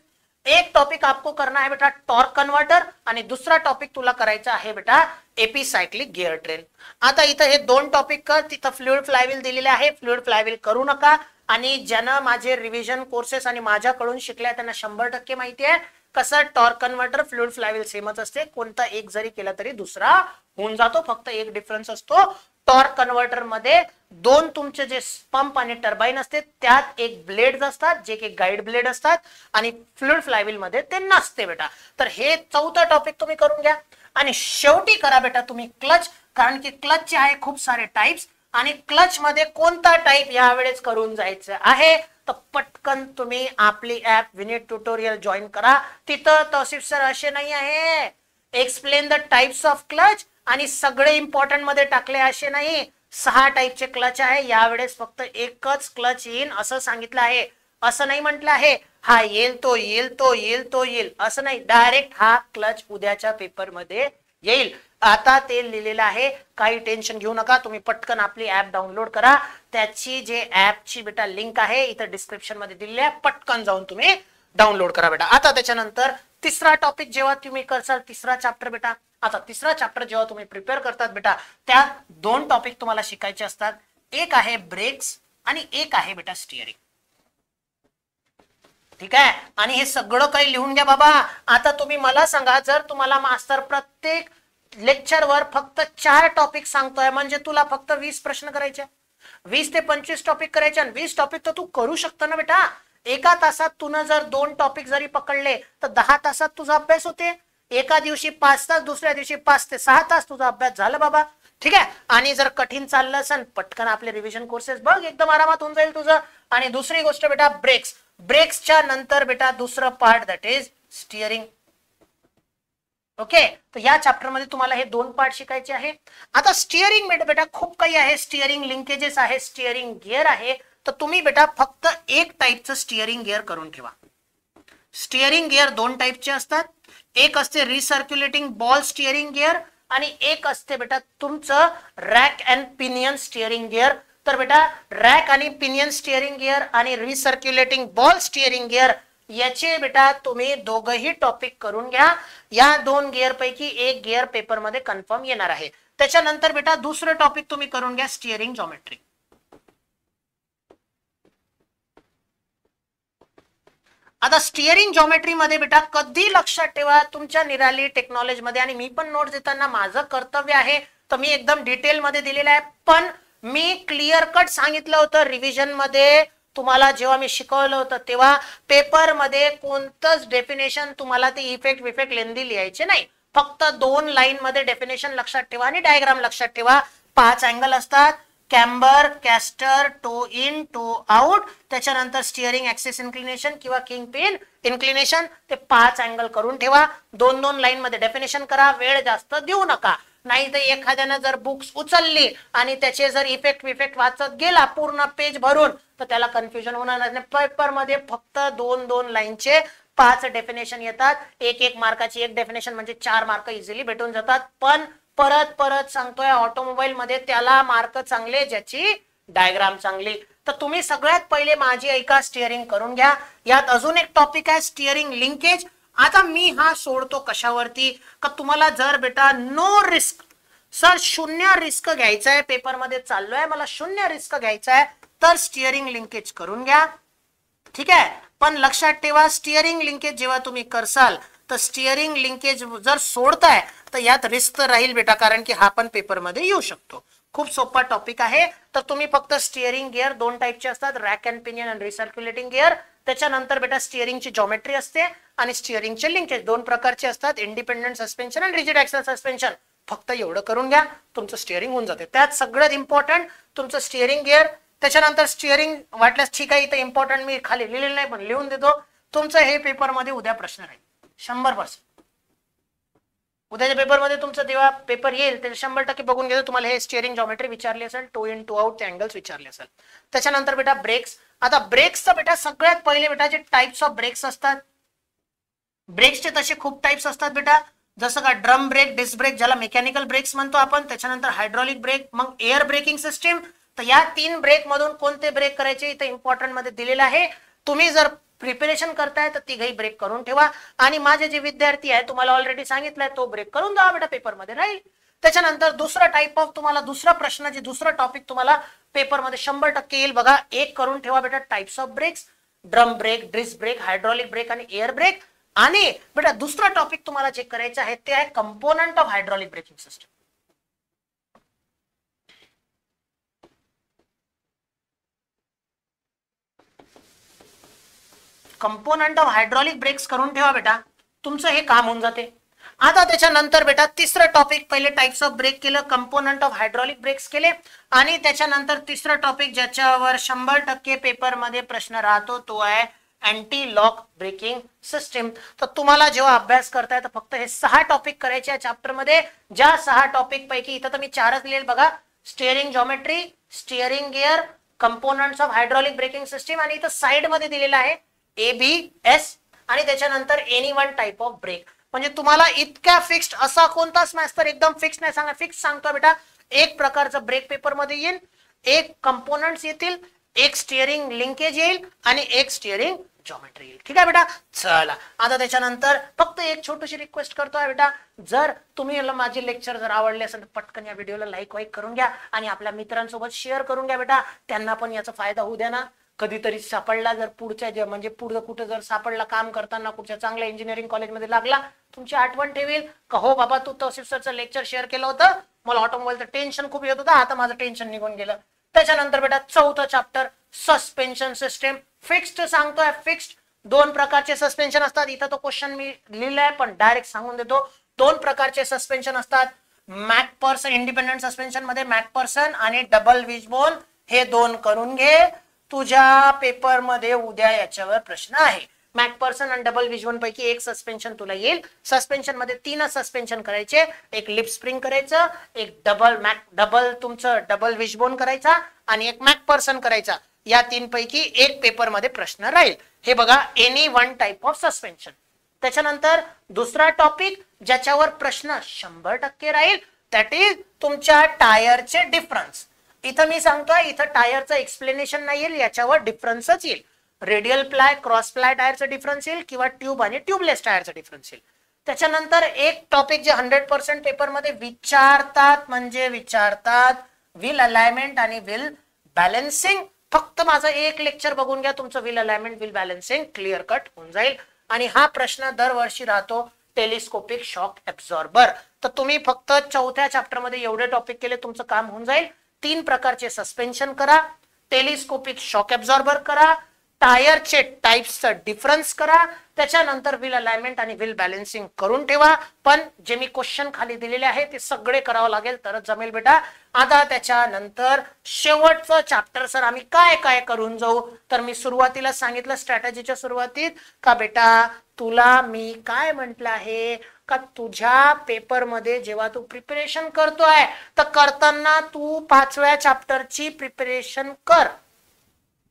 एक टॉपिक आपको करना है बेटा टॉर्क कन्वर्टर, आणि दुसरा टॉपिक तुला करायचा आहे बेटा एपिसायक्लिक गिअर ट्रेन. आता इथं हे 2 टॉपिक कर. तिथं फ्लुइड फ्लायव्हील दिलेले आहे, फ्लुइड फ्लायव्हील करू नका. आणि ज्यांना माझे रिव्हिजन कोर्सेस आणि माझ्याकडून शिकल्या त्यांना 100% माहिती आहे कसं टॉर्क कन्वर्टर फ्लुइड फ्लायव्हील सेमच असते. कोणता एक जरी केला तरी दुसरा होऊन जातो. फक्त एक डिफरन्स असतो, टॉर्क कन्वर्टर मध्ये 2 तुमचे जे पंप आणि टर्बाइन असते त्यात एक ब्लेड असतात जे की गाईड ब्लेड असतात, आणि फ्लुइड फ्लायव्हील मध्ये ते नसते बेटा. तर हे 4था टॉपिक तुम्ही करून घ्या. आणि शेवटी करा बेटा तुम्ही क्लच, कारण की क्लचचे आहे खूप सारे टाइप्स, आणि क्लच मध्ये कोणता टाइप यावेळेस करून जायचं आहे. तर पटकन तुम्ही आपली ऍप विनीत ट्युटोरियल जॉईन करा. तिथं तौसिफ सर असे नाही आहे explain the types of clutch आणि सगळे इम्पॉर्टंट मध्ये टाकले असे नाही. 6 टाइपचे क्लच आहे. यावेळेस फक्त एकच क्लच येईल असं सांगितलं आहे. असं नाही म्हटलं आहे हा येईल तो येईल तो येईल तो येईल, असं नाही. डायरेक्ट हा क्लच उद्याच्या पेपर मध्ये येईल. आता ते लिहिलेलं आहे, काही टेन्शन घेऊ नका. तुम्ही पटकन आपली ऍप डाउनलोड करा. त्याची जे ऍपची बेटा लिंक आहे इथं डिस्क्रिप्शन मध्ये दिलेली आहे, पटकन जाऊन तुम्ही डाउनलोड करा बेटा. आता त्याच्यानंतर तिसरा टॉपिक जेव्हा तुम्ही करसाल, तिसरा चॅप्टर बेटा, आता तिसरा चॅप्टर जेव्हा तुम्ही प्रिपेअर करतात बेटा, त्यात 2 टॉपिक तुम्हाला शिकायचे असतात. एक आहे ब्रेक्स आणि एक आहे बेटा स्टिअरिंग. ठीक आहे, आणि हे सगळं काही लिहून घ्या बाबा. आता तुम्ही मला सांगा, जर तुम्हाला मास्तर प्रत्येक लेक्चरवर फक्त 4 टॉपिक सांगतोय म्हणजे तुला फक्त 20 प्रश्न करायचे, 20 ते 25 टॉपिक करायचे, आणि 20 टॉपिक तर तू करू शकतो ना बेटा. एका तासात तुनं जर 2 टॉपिक जरी पकडले तर 10 तासात तुझा अभ्यास होते. एका दिवशी 5 तास, दुसऱ्या दिवशी 5 ते 6 तास तुझा अभ्यास झाला बाबा. ठीक आहे, आणि जर कठीण चाललं असेल पटकन आपले रिव्हिजन कोर्सेस बघ, एकदम आरामात होऊन जाईल तुझं. आणि दुसरी गोष्ट बेटा ब्रेक्स, ब्रेक्सच्या नंतर बेटा दुसरं part that is steering. Okay, तर या चॅप्टर मध्ये तुम्हाला हे 2 पार्ट शिकायचे आहे. आता स्टिअरिंग बेटा खूप काही आहे. स्टिअरिंग लिंकेजेस आहे, स्टिअरिंग गिअर आहे. तर तुम्ही बेटा फक्त एक टाइपचं स्टिअरिंग गिअर करून ठेवा. स्टिअरिंग गिअर 2 टाइपचे असतात. एक असते रिसर्क्युलेटिंग बॉल स्टिअरिंग गिअर, आणि एक असते बेटा तुमचं rack and pinion steering gear. तर बेटा रॅक आणि पिनियन स्टिअरिंग गिअर आणि रिसर्क्युलेटिंग बॉल स्टिअरिंग गिअर याचे बेटा तुम्ही दोघही टॉपिक करून घ्या. या 2 गिअर पैकी एक गिअर पेपर मध्ये कन्फर्म येणार आहे. त्याच्यानंतर बेटा दुसरं टॉपिक तुम्ही करून घ्या स्टिअरिंग जॉमेट्री. आता स्टिअरिंग जॉमेट्री मध्ये बेटा कधी लक्षात ठेवा, तुमच्या निराली टेक्नॉलॉजी मध्ये, आणि मी पण नोट देताना माझं कर्तव्य आहे तर मी एकदम डिटेल मध्ये दिलेलं आहे, पण मी क्लिअर कट सांगितलं होतं रिव्हिजन मध्ये तुम्हाला जेव्हा मी शिकवलं होतं तेव्हा पेपर मध्ये कोणतंच डेफिनेशन तुम्हाला ते इफेक्ट लेंदी लिहायचे नाही. फक्त 2 लाईन मध्ये डेफिनेशन लक्षात ठेवा आणि डायग्राम लक्षात ठेवा. 5 अँगल असतात, camber, caster, toe in, toe out, त्याच्यानंतर स्टिअरिंग ऍक्सिस इन्क्लिनेशन किंवा किंग पिन इन्क्लिनेशन. ते 5 अँगल करून ठेवा. 2-2 लाईन मध्ये डेफिनेशन करा. वेळ जास्त देऊ नका, नाही तर एखाद्यानं जर बुक्स उचलली आणि त्याचे जर इफेक्ट वाचत गेला पूर्ण पेज भरून तर त्याला कन्फ्युजन होणार नाही. पेपर मध्ये फक्त 2-2 लाईनचे 5 डेफिनेशन येतात. एक मार्काची एक डेफिनेशन म्हणजे 4 मार्क इझिली भेटून जातात. पण परत सांगतोय, ऑटोमोबाईल मध्ये त्याला मार्क चांगले ज्याची डायग्राम चांगली. तर तुम्ही सगळ्यात पहिले माझी ऐका, स्टिअरिंग करून घ्या. यात अजून एक टॉपिक आहे स्टिअरिंग लिंकेज. आता मी हा सोडतो कशावरती, का तुम्हाला जर बेटा नो रिस्क, सर 0 रिस्क घ्यायचा आहे, पेपर मध्ये चाललोय मला 0 रिस्क घ्यायचा आहे, तर स्टिअरिंग लिंकेज करून घ्या. ठीक आहे. पण लक्षात ठेवा, स्टिअरिंग लिंकेज जेव्हा तुम्ही करसाल तर स्टिअरिंग लिंकेज जर सोडताय तर यात रिस्क राहील बेटा, कारण की हा पण पेपर मध्ये येऊ शकतो. खूप सोपा टॉपिक आहे. तर तुम्ही फक्त स्टिअरिंग गिअर 2 टाईपचे असतात, रॅक अँड पिनियन आणि रिसर्क्युलेटिंग गिअर. त्याच्यानंतर बेटा स्टिअरिंगची जॉमेट्री असते आणि स्टिअरिंगचे लिंकेज 2 प्रकारचे असतात, इंडिपेंडेंट सस्पेन्शन आणि रिजिड ऍक्सल सस्पेन्शन. फक्त एवढं करून घ्या, तुमचं स्टिअरिंग होऊन जाते. त्यात सगळ्यात इम्पॉर्टंट तुमचं स्टिअरिंग गिअर. त्याच्यानंतर स्टिअरिंग वाटल्यास ठीक आहे, इथं इम्पॉर्टंट मी खाली लिहिलेलं नाही पण लिहून देतो. तुमचं हे पेपर मध्ये उद्या प्रश्न राहील 100%. उद्याच्या पेपरमध्ये तुमचं जेव्हा पेपर येईल ते 100% बघून घ्यायचं. तुम्हाला हे स्टिअरिंग जॉमेट्री विचारली असेल, टो इन टो आउट अँगल्स विचारले असेल. त्याच्यानंतर बेटा ब्रेक्स. आता ब्रेक्सचं बेटा सगळ्यात पहिले बेटा जे टाइप्स ऑफ ब्रेक्स असतात, ब्रेक्सचे तसे खूप टाइप्स असतात बेटा, जसं का ड्रम ब्रेक, डिस्क ब्रेक ज्याला मेकॅनिकल ब्रेक्स म्हणतो आपण, त्याच्यानंतर हायड्रॉलिक ब्रेक, मग एअर ब्रेकिंग सिस्टीम. तर या 3 ब्रेक मधून कोणते ब्रेक करायचे इथे इम्पॉर्टंट मध्ये दिलेलं आहे. तुम्ही जर प्रिपरेशन करताय तर तिघही ब्रेक करून ठेवा. आणि माझे जे विद्यार्थी आहे तुम्हाला ऑलरेडी सांगितलंय तो ब्रेक करून जावा बेटा, पेपर मध्ये राहील. त्याच्यानंतर दुसरा टाइप ऑफ तुम्हाला दुसरा प्रश्न जे दुसरा टॉपिक तुम्हाला पेपर मध्ये 100% येईल बघा. एक करून ठेवा बेटा types of brakes, drum brake, disc brake, hydraulic brake आणि एअर ब्रेक. आणि बेटा दुसरा टॉपिक तुम्हाला जे करायचं आहे ते आहे component of hydraulic braking system. Component of hydraulic brakes करून ठेवा बेटा, तुमचं हे काम होऊन जाते. आता त्याच्यानंतर बेटा तिसरं टॉपिक, पहिले टाइप्स ऑफ ब्रेक केलं, कंपोनंट ऑफ हायड्रॉलिक ब्रेक्स केले, आणि त्याच्यानंतर तिसरं टॉपिक ज्याच्यावर 100% पेपर मध्ये प्रश्न राहतो तो आहे अँटी लॉक ब्रेकिंग सिस्टीम. तर तुम्हाला जेव्हा अभ्यास करताय तर फक्त हे 6 टॉपिक करायचे चॅप्टर मध्ये. ज्या 6 टॉपिक पैकी इथं तर मी 4च लिहिलेल बघा, steering geometry, steering gear, components of hydraulic braking system, आणि इथं साइड मध्ये दिलेला आहे ABS, आणि त्याच्यानंतर any one type of brake. म्हणजे तुम्हाला इतक्या फिक्स्ड असा कोणताच मॅथ्स तर एकदम फिक्स नाही सांगा, फिक्स सांगतो बेटा. एक प्रकारचं ब्रेक पेपर मध्ये येईल, एक कंपोनंट्स येतील, एक स्टिअरिंग लिंकेज येईल आणि एक स्टिअरिंग जॉमेट्री येईल. ठीक आहे बेटा. चला आता त्याच्यानंतर फक्त एक छोटीशी रिक्वेस्ट करतोय बेटा, जर तुम्ही माझे लेक्चर जर आवडले असेल तर पटकन या व्हिडिओला लाईक करून घ्या आणि आपल्या मित्रांसोबत शेअर करून घ्या बेटा, त्यांना पण याचा फायदा होऊ द्या ना. कधीतरी सापडला जर पुढच्या म्हणजे पुढे कुठे जर सापडला काम करताना कुठच्या चांगल्या इंजिनिअरिंग कॉलेजमध्ये लागला, तुमची आठवण ठेवील का हो बाबा तू तौसिफ सरचं लेक्चर शेअर केलं होतं, मला ऑटोमोबाईलचं टेन्शन खूप येत होतं, आता माझं टेन्शन निघून गेलं. त्याच्यानंतर बेटा 4थं चॅप्टर सस्पेन्शन सिस्टीम. फिक्स्ड सांगतोय, फिक्स्ड 2 प्रकारचे सस्पेन्शन असतात. इथं तो क्वेश्चन मी लिहिलाय पण डायरेक्ट सांगून देतो. 2 प्रकारचे सस्पेन्शन असतात, मॅकफर्सन इंडिपेंडेंट सस्पेन्शन मध्ये मॅकफर्सन आणि डबल विशबोन. हे 2 करून घे, तुझ्या पेपर मध्ये उद्या याच्यावर प्रश्न आहे. मॅकफर्सन आणि डबल विशबोन पैकी एक सस्पेन्शन तुला येईल. सस्पेन्शन मध्ये 3 सस्पेन्शन करायचे, एक लिप स्प्रिंग करायचं, एक डबल विशबोन करायचा आणि एक मॅकफर्सन करायचा. या 3 पैकी एक पेपर मध्ये प्रश्न राहील. हे बघा any one type of suspension. त्याच्यानंतर दुसरा टॉपिक ज्याच्यावर प्रश्न 100% राहील दॅट इज तुमच्या टायरचे डिफरन्स. इथं मी सांगतोय, इथं टायरचं एक्सप्लेनेशन नाही येईल, याच्यावर डिफरन्सच येईल. रेडियल प्लाय, क्रॉस प्लाय टायरचं डिफरन्स येईल किंवा ट्यूब आणि ट्यूबलेस टायरचं डिफरन्स येईल. त्याच्यानंतर एक टॉपिक जे 100% पेपर मध्ये विचारतात म्हणजे विचारतात व्हील अलाइनमेंट आणि व्हील बॅलन्सिंग. फक्त माझं एक लेक्चर बघून घ्या, तुमचं wheel alignment wheel balancing clear cut होऊन जाईल. आणि हा प्रश्न दरवर्षी राहतो टेलिस्कोपिक शॉक ऍब्झॉर्बर. तर तुम्ही फक्त 4थ्या चॅप्टर मध्ये एवढे टॉपिक केले तुमचं काम होऊन जाईल. 3 प्रकारचे सस्पेन्शन करा, टेलिस्कोपिक शॉक ऍब्झॉर्बर करा, टायरचे टाइप्सचं डिफरन्स करा, त्याच्यानंतर व्हील अलाइनमेंट आणि व्हील बॅलन्सिंग करून ठेवा. पण जे मी क्वेश्चन खाली दिलेले आहे ते सगळे करावं लागेल तरच जमेल बेटा. आता त्याच्यानंतर शेवटचं चॅप्टर सर आम्ही काय काय करून जाऊ, तर मी सुरुवातीला सांगितलं स्ट्रॅटेजीच्या सुरुवातीत का बेटा तुला मी काय म्हटलं आहे का तुझ्या पेपर मध्ये जेव्हा तू प्रिपरेशन करतोय तर करताना तू 5व्या चॅप्टरची प्रिपरेशन कर.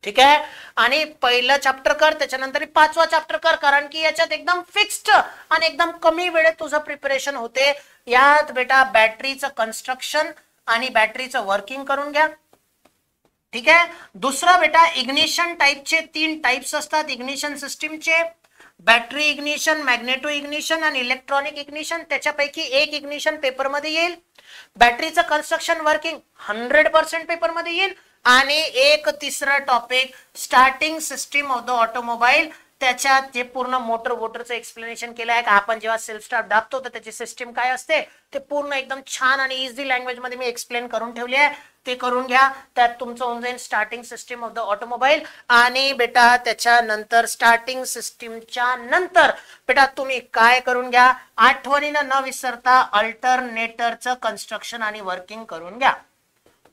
ठीक आहे, आणि पहिलं चॅप्टर कर, त्याच्यानंतर 5वा चॅप्टर कर, कारण की याच्यात एकदम फिक्स्ड आणि एकदम कमी वेळेत तुझं प्रिपरेशन होते. यात बेटा बॅटरीचं कन्स्ट्रक्शन आणि बॅटरीचं वर्किंग करून घ्या. ठीक आहे, दुसरा बेटा इग्निशन टाइपचे 3 टाइप्स असतात इग्निशन सिस्टीमचे, बॅटरी इग्निशन, मॅग्नेटो इग्निशन आणि इलेक्ट्रॉनिक इग्निशन. त्याच्यापैकी एक इग्निशन पेपरमध्ये येईल. बॅटरीचं कन्स्ट्रक्शन वर्किंग 100% पेपरमध्ये येईल. आणि एक तिसरा topic starting system of the automobile, त्याच्यात जे पूर्ण मोटरचं एक्सप्लेनेशन केलं आहे का आपण जेव्हा सेल्फ स्टार्ट दाबतो तर त्याची सिस्टीम काय असते ते पूर्ण एकदम छान आणि इझी लँग्वेज मध्ये मी एक्सप्लेन करून ठेवली आहे, ते करून घ्या. त्यात तुमचं होऊन जाईल starting system of the automobile. आणि बेटा त्याच्यानंतर स्टार्टिंग सिस्टीमच्या नंतर बेटा तुम्ही काय करून घ्या, आठवणीनं न विसरता अल्टरनेटरचं कन्स्ट्रक्शन आणि वर्किंग करून घ्या.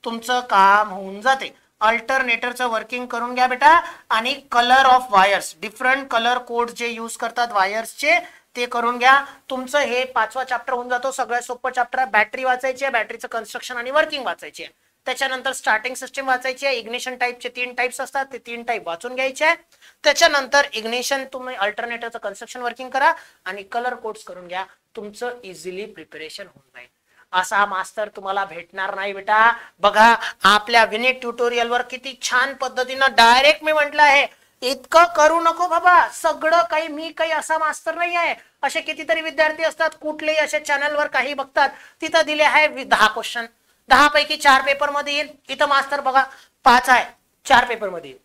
तुमचं काम होऊन जाते. अल्टरनेटरचं वर्किंग करून घ्या बेटा. आणि colour of wires, different colour code जे यूज करतात वायर्सचे ते करून घ्या. तुमचं हे 5वा चॅप्टर होऊन जातो. सगळ्यात सोपं चॅप्टर आहे. बॅटरी वाचायची आहे, बॅटरीचं कन्स्ट्रक्शन आणि वर्किंग वाचायची आहे. त्याच्यानंतर स्टार्टिंग सिस्टीम वाचायची आहे. इग्निशन टाइपचे 3 टाइप्स असतात, ते 3 टाइप वाचून घ्यायचे आहे. त्याच्यानंतर इग्निशन तुम्ही अल्टरनेटरचं कन्स्ट्रक्शन वर्किंग करा आणि कलर कोड्स करून घ्या. तुमचं इझिली प्रिपरेशन होऊन जाईल. असा मास्टर तुम्हाला भेटणार नाही बेटा. बघा आपल्या विनीत ट्युटोरियल वर किती छान पद्धतीनं डायरेक्ट मी म्हटलं आहे इतकं करू नको बाबा, सगळं काही मी काही असा मास्टर नाही आहे. असे कितीतरी विद्यार्थी असतात कुठलेही अशा चॅनलवर काही बघतात, तिथं दिले आहे 10 क्वेश्चन, 10 पैकी 4 पेपर मध्ये येईल. इथं मास्टर बघा 5 आहे, 4 पेपर मध्ये येईल.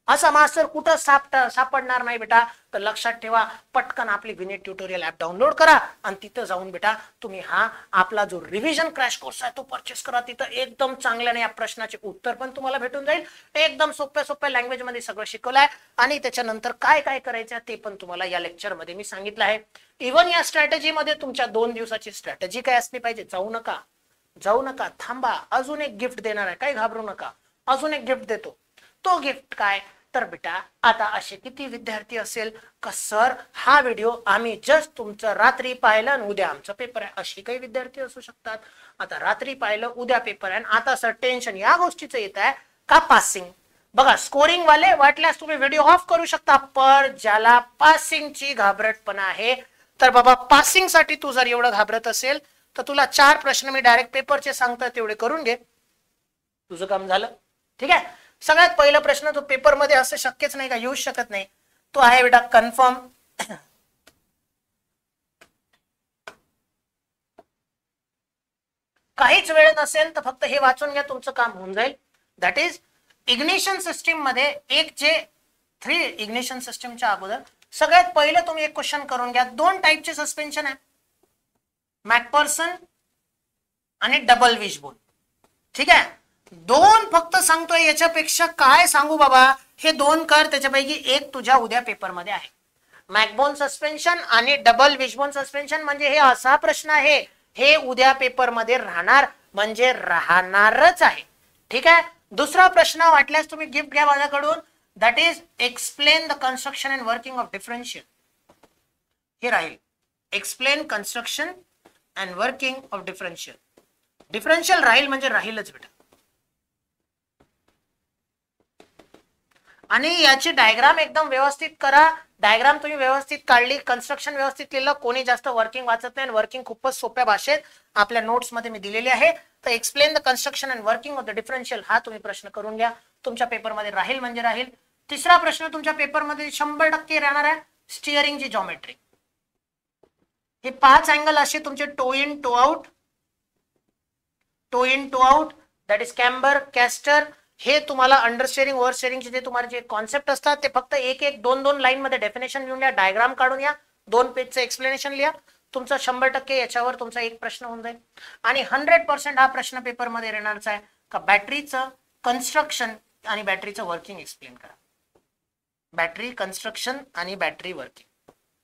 असा मास्टर कुठं सापडणार नाही बेटा. तर लक्षात ठेवा, पटकन आपली विनीत ट्युटोरियल ऍप डाउनलोड करा आणि तिथं जाऊन बेटा तुम्ही हा आपला जो रिव्हिजन क्रॅश कोर्स आहे तो परचेस करा. तिथं एकदम चांगल्याने या प्रश्नाचे उत्तर पण तुम्हाला भेटून जाईल. एकदम सोप्या लँग्वेज मध्ये सगळं शिकवलंय आणि त्याच्यानंतर काय काय करायचं ते पण तुम्हाला या लेक्चर मध्ये मी सांगितलं आहे. इव्हन या स्ट्रॅटेजी मध्ये तुमच्या 2 दिवसाची स्ट्रॅटेजी काय असली पाहिजे. जाऊ नका, थांबा, अजून एक गिफ्ट देणार आहे, काही घाबरू नका, अजून एक गिफ्ट देतो. तो गिफ्ट काय तर बेटा आता असे किती विद्यार्थी असेल का सर हा व्हिडिओ आम्ही जस्ट तुमचं रात्री पाहिलं आणि उद्या आमचा पेपर आहे, अशी काही विद्यार्थी असू शकतात. आता रात्री पाहिलं उद्या पेपर आहे, आता सर टेन्शन या गोष्टीचं येत आहे का पासिंग. बघा स्कोरिंग वाले वाटल्यास तुम्ही व्हिडिओ ऑफ करू शकता, पण ज्याला पासिंगची घाबरटपणा आहे तर बाबा पासिंग साठी तू जर एवढं घाबरत असेल तर तुला 4 प्रश्न मी डायरेक्ट पेपरचे सांगतोय तेवढे करून घे, तुझं काम झालं. ठीक आहे, सगळ्यात पहिला प्रश्न जो पेपर मध्ये असं शक्यच नाही का, येऊ शकत नाही, तो आहे बेटा कन्फर्म. काहीच वेळ नसेल तर फक्त हे वाचून घ्या, तुमचं काम होऊन जाईल. दॅट इज इग्निशन सिस्टीम मध्ये एक जे 3 इग्निशन सिस्टीमच्या अगोदर सगळ्यात पहिलं तुम्ही एक क्वेश्चन करून घ्या. 2 टाइपचे सस्पेन्शन आहे, मॅकफर्सन आणि डबल विशबोन. ठीक आहे, 2 फक्त सांगतोय, याच्यापेक्षा काय सांगू बाबा. हे 2 कर, त्याच्यापैकी एक तुझ्या उद्या पेपर मध्ये आहे. मॅकबोन सस्पेन्शन आणि डबल विशबोन सस्पेन्शन म्हणजे हे असा प्रश्न आहे, हे उद्या पेपर मध्ये राहणार म्हणजे राहणारच आहे. ठीक आहे, दुसरा प्रश्न वाटल्यास तुम्ही गिफ्ट घ्या माझ्याकडून. That is explain the construction and working of differential. हे राहील explain construction and working of differential. Differential राहील म्हणजे राहीलच बेटा. आणि याची डायग्राम एकदम व्यवस्थित करा. डायग्राम तुम्ही व्यवस्थित काढली, कन्स्ट्रक्शन व्यवस्थित लिहिलं, कोणी जास्त वर्किंग वाचत नाही. वर्किंग खूपच सोप्या भाषेत आपल्या नोट्स मध्ये मी दिलेली आहे. तर explain the construction and working of the differential हा तुम्ही प्रश्न करून घ्या, तुमच्या पेपरमध्ये राहील म्हणजे राहील. तिसरा प्रश्न तुमच्या पेपरमध्ये 100% राहणार आहे, स्टिअरिंगची जॉमेट्री. हे 5 अँगल असे तुमचे toe in toe out, that is camber, caster. हे तुम्हाला अंडरस्टेरिंग ओव्हरस्टेरिंगचे जे तुम्हाला जे कॉन्सेप्ट असतात ते फक्त 1-1, 2-2 लाईन मध्ये डेफिनेशन लिहून द्या, डायग्राम काढून या, 2 पेजचं एक्सप्लेनेशन लिहा. तुमचा 100% याच्यावर तुमचा एक प्रश्न होऊन जाईल. आणि 100% हा प्रश्न पेपर मध्ये येणारच आहे का बॅटरीचं कन्स्ट्रक्शन आणि बॅटरीचं वर्किंग एक्सप्लेन करा. बॅटरी कन्स्ट्रक्शन आणि बॅटरी वर्किंग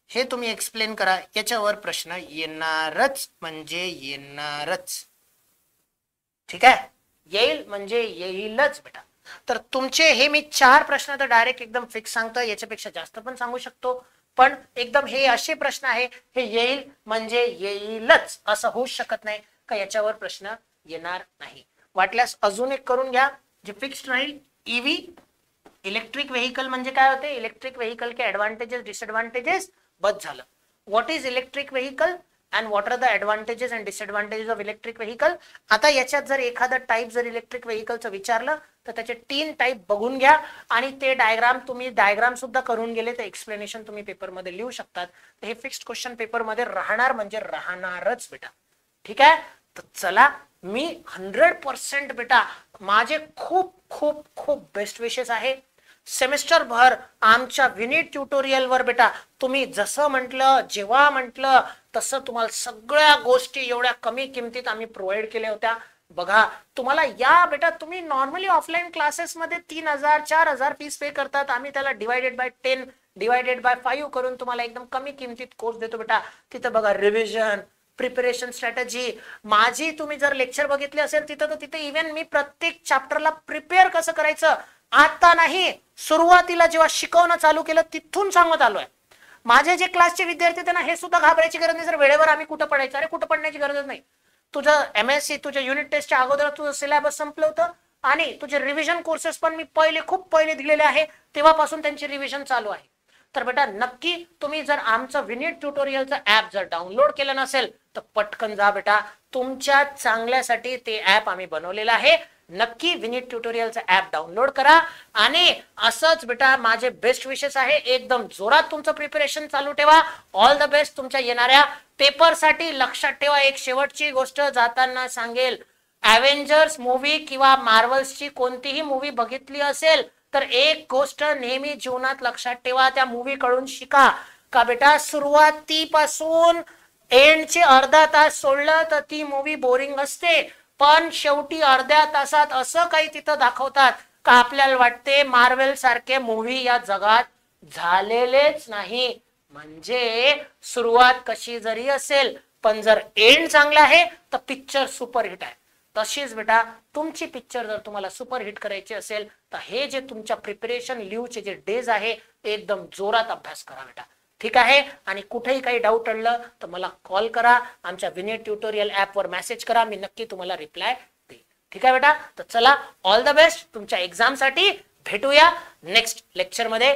हे तुम्ही एक्सप्लेन करा. याच्यावर प्रश्न येणारच म्हणजे येणारच. ठीक आहे, येईल म्हणजे येईलच बेटा. तर तुमचे हे मी 4 प्रश्न तर डायरेक्ट एकदम फिक्स सांगतो, याच्यापेक्षा जास्त पण सांगू शकतो, पण एकदम हे असे प्रश्न आहे हे येईल म्हणजे येईलच असं होऊ शकत नाही का याच्यावर प्रश्न येणार नाही. वाटल्यास अजून एक करून घ्या जे फिक्स्ड राहील. ईव्ही इलेक्ट्रिक व्हेकल म्हणजे काय होते, इलेक्ट्रिक व्हेकल के एडवांटेजेस डिसएडवांटेजेस. बस झालं. What is electric vehicle and what are the advantages and disadvantages of electric vehicle. आता याच्यात जर एखादा टाईप जर इलेक्ट्रिक व्हेकलचं विचारलं तर त्याचे 3 टाईप बघून घ्या आणि ते डायग्राम तुम्ही डायग्राम सुद्धा करून गेले तर एक्सप्लेनेशन तुम्ही पेपरमध्ये लिहू शकतात. हे फिक्स्ड क्वेश्चन पेपरमध्ये राहणार म्हणजे राहणारच बेटा. ठीक आहे, तर चला मी 100% बेटा माझे खूप खूप खूप बेस्ट विशेस आहे. सेमिस्टर भर आमच्या विनीत ट्युटोरियल वर बेटा तुम्ही जसं म्हटलं जेव्हा म्हटलं तसं तुम्हाला सगळ्या गोष्टी एवढ्या कमी किमतीत आम्ही प्रोव्हाइड केल्या होत्या. बघा तुम्हाला या बेटा तुम्ही नॉर्मली ऑफलाईन क्लासेस मध्ये 3000 4000 फीस पे करतात, आम्ही त्याला डिवायडेड बाय 10 डिवायडेड बाय 5 करून तुम्हाला एकदम कमी किमतीत कोर्स देतो बेटा. तिथं बघा रिव्हिजन प्रिपरेशन स्ट्रॅटेजी माझी तुम्ही जर लेक्चर बघितले असेल तिथं तर तिथे इव्हन मी प्रत्येक चॅप्टरला प्रिपेअर कसं करायचं आता नाही सुरुवातीला जेव्हा शिकवणं चालू केलं तिथून सांगत आलोय. माझे जे क्लासचे विद्यार्थी त्यांना हे सुद्धा घाबरायची गरज नाही. जर वेळेवर आम्ही कुठं पडायचं, अरे कुठं पडण्याची गरजच नाही. तुझं MSc तुझ्या युनिट टेस्टच्या अगोदर तुझं सिलेबस संपलं होतं आणि तुझे रिव्हिजन कोर्सेस पण मी खूप पहिले दिलेले आहे, तेव्हापासून त्यांची रिव्हिजन चालू आहे. तर बेटा नक्की तुम्ही जर आमचं विनीत ट्युटोरियलचं ऍप जर डाउनलोड केलं नसेल तर पटकन जा बेटा, तुमच्या चांगल्यासाठी ते ऍप आम्ही बनवलेलं आहे. नक्की विनीत ट्युटोरियलचं ऍप डाउनलोड करा आणि असंच बेटा माझे बेस्ट विशेस आहे. एकदम जोरात तुमचं प्रिपरेशन चालू ठेवा. ऑल द बेस्ट तुमच्या येणाऱ्या पेपरसाठी. लक्षात ठेवा एक शेवटची गोष्ट जाताना सांगेल, अव्हेंजर्स मूवी किंवा मार्वल्सची कोणतीही मूवी बघितली असेल तर एक गोष्ट नेहमी जीवनात लक्षात ठेवा, त्या मूवी कडून शिका का बेटा सुरुवातीपासून एंडचे अर्धा तास सोडलं तर ती मूवी बोरिंग असते, पण शेवटी अर्ध्या तासात असं काही तिथं दाखवतात का आपल्याला वाटते मार्वेल सारखे मूवी या जगात झालेलेच नाही. म्हणजे सुरुवात कशी जरी असेल पण जर एंड चांगला आहे तर पिक्चर सुपरहिट आहे. तशीच बेटा तुमची पिक्चर जर तुम्हाला सुपरहिट करायची असेल तर हे जे तुमच्या प्रिपरेशन लिव्हचे जे डेज आहे एकदम जोरात अभ्यास करा बेटा. ठीक आहे, आणि कुठेही काही डाऊट आलं तर मला कॉल करा, आमच्या विनीत ट्युटोरियल ऍप वर मेसेज करा, मी नक्की तुम्हाला रिप्लाय देईन. ठीक आहे बेटा, तर चला ऑल द बेस्ट तुमच्या एक्झाम साठी. भेटूया नेक्स्ट लेक्चर मध्ये.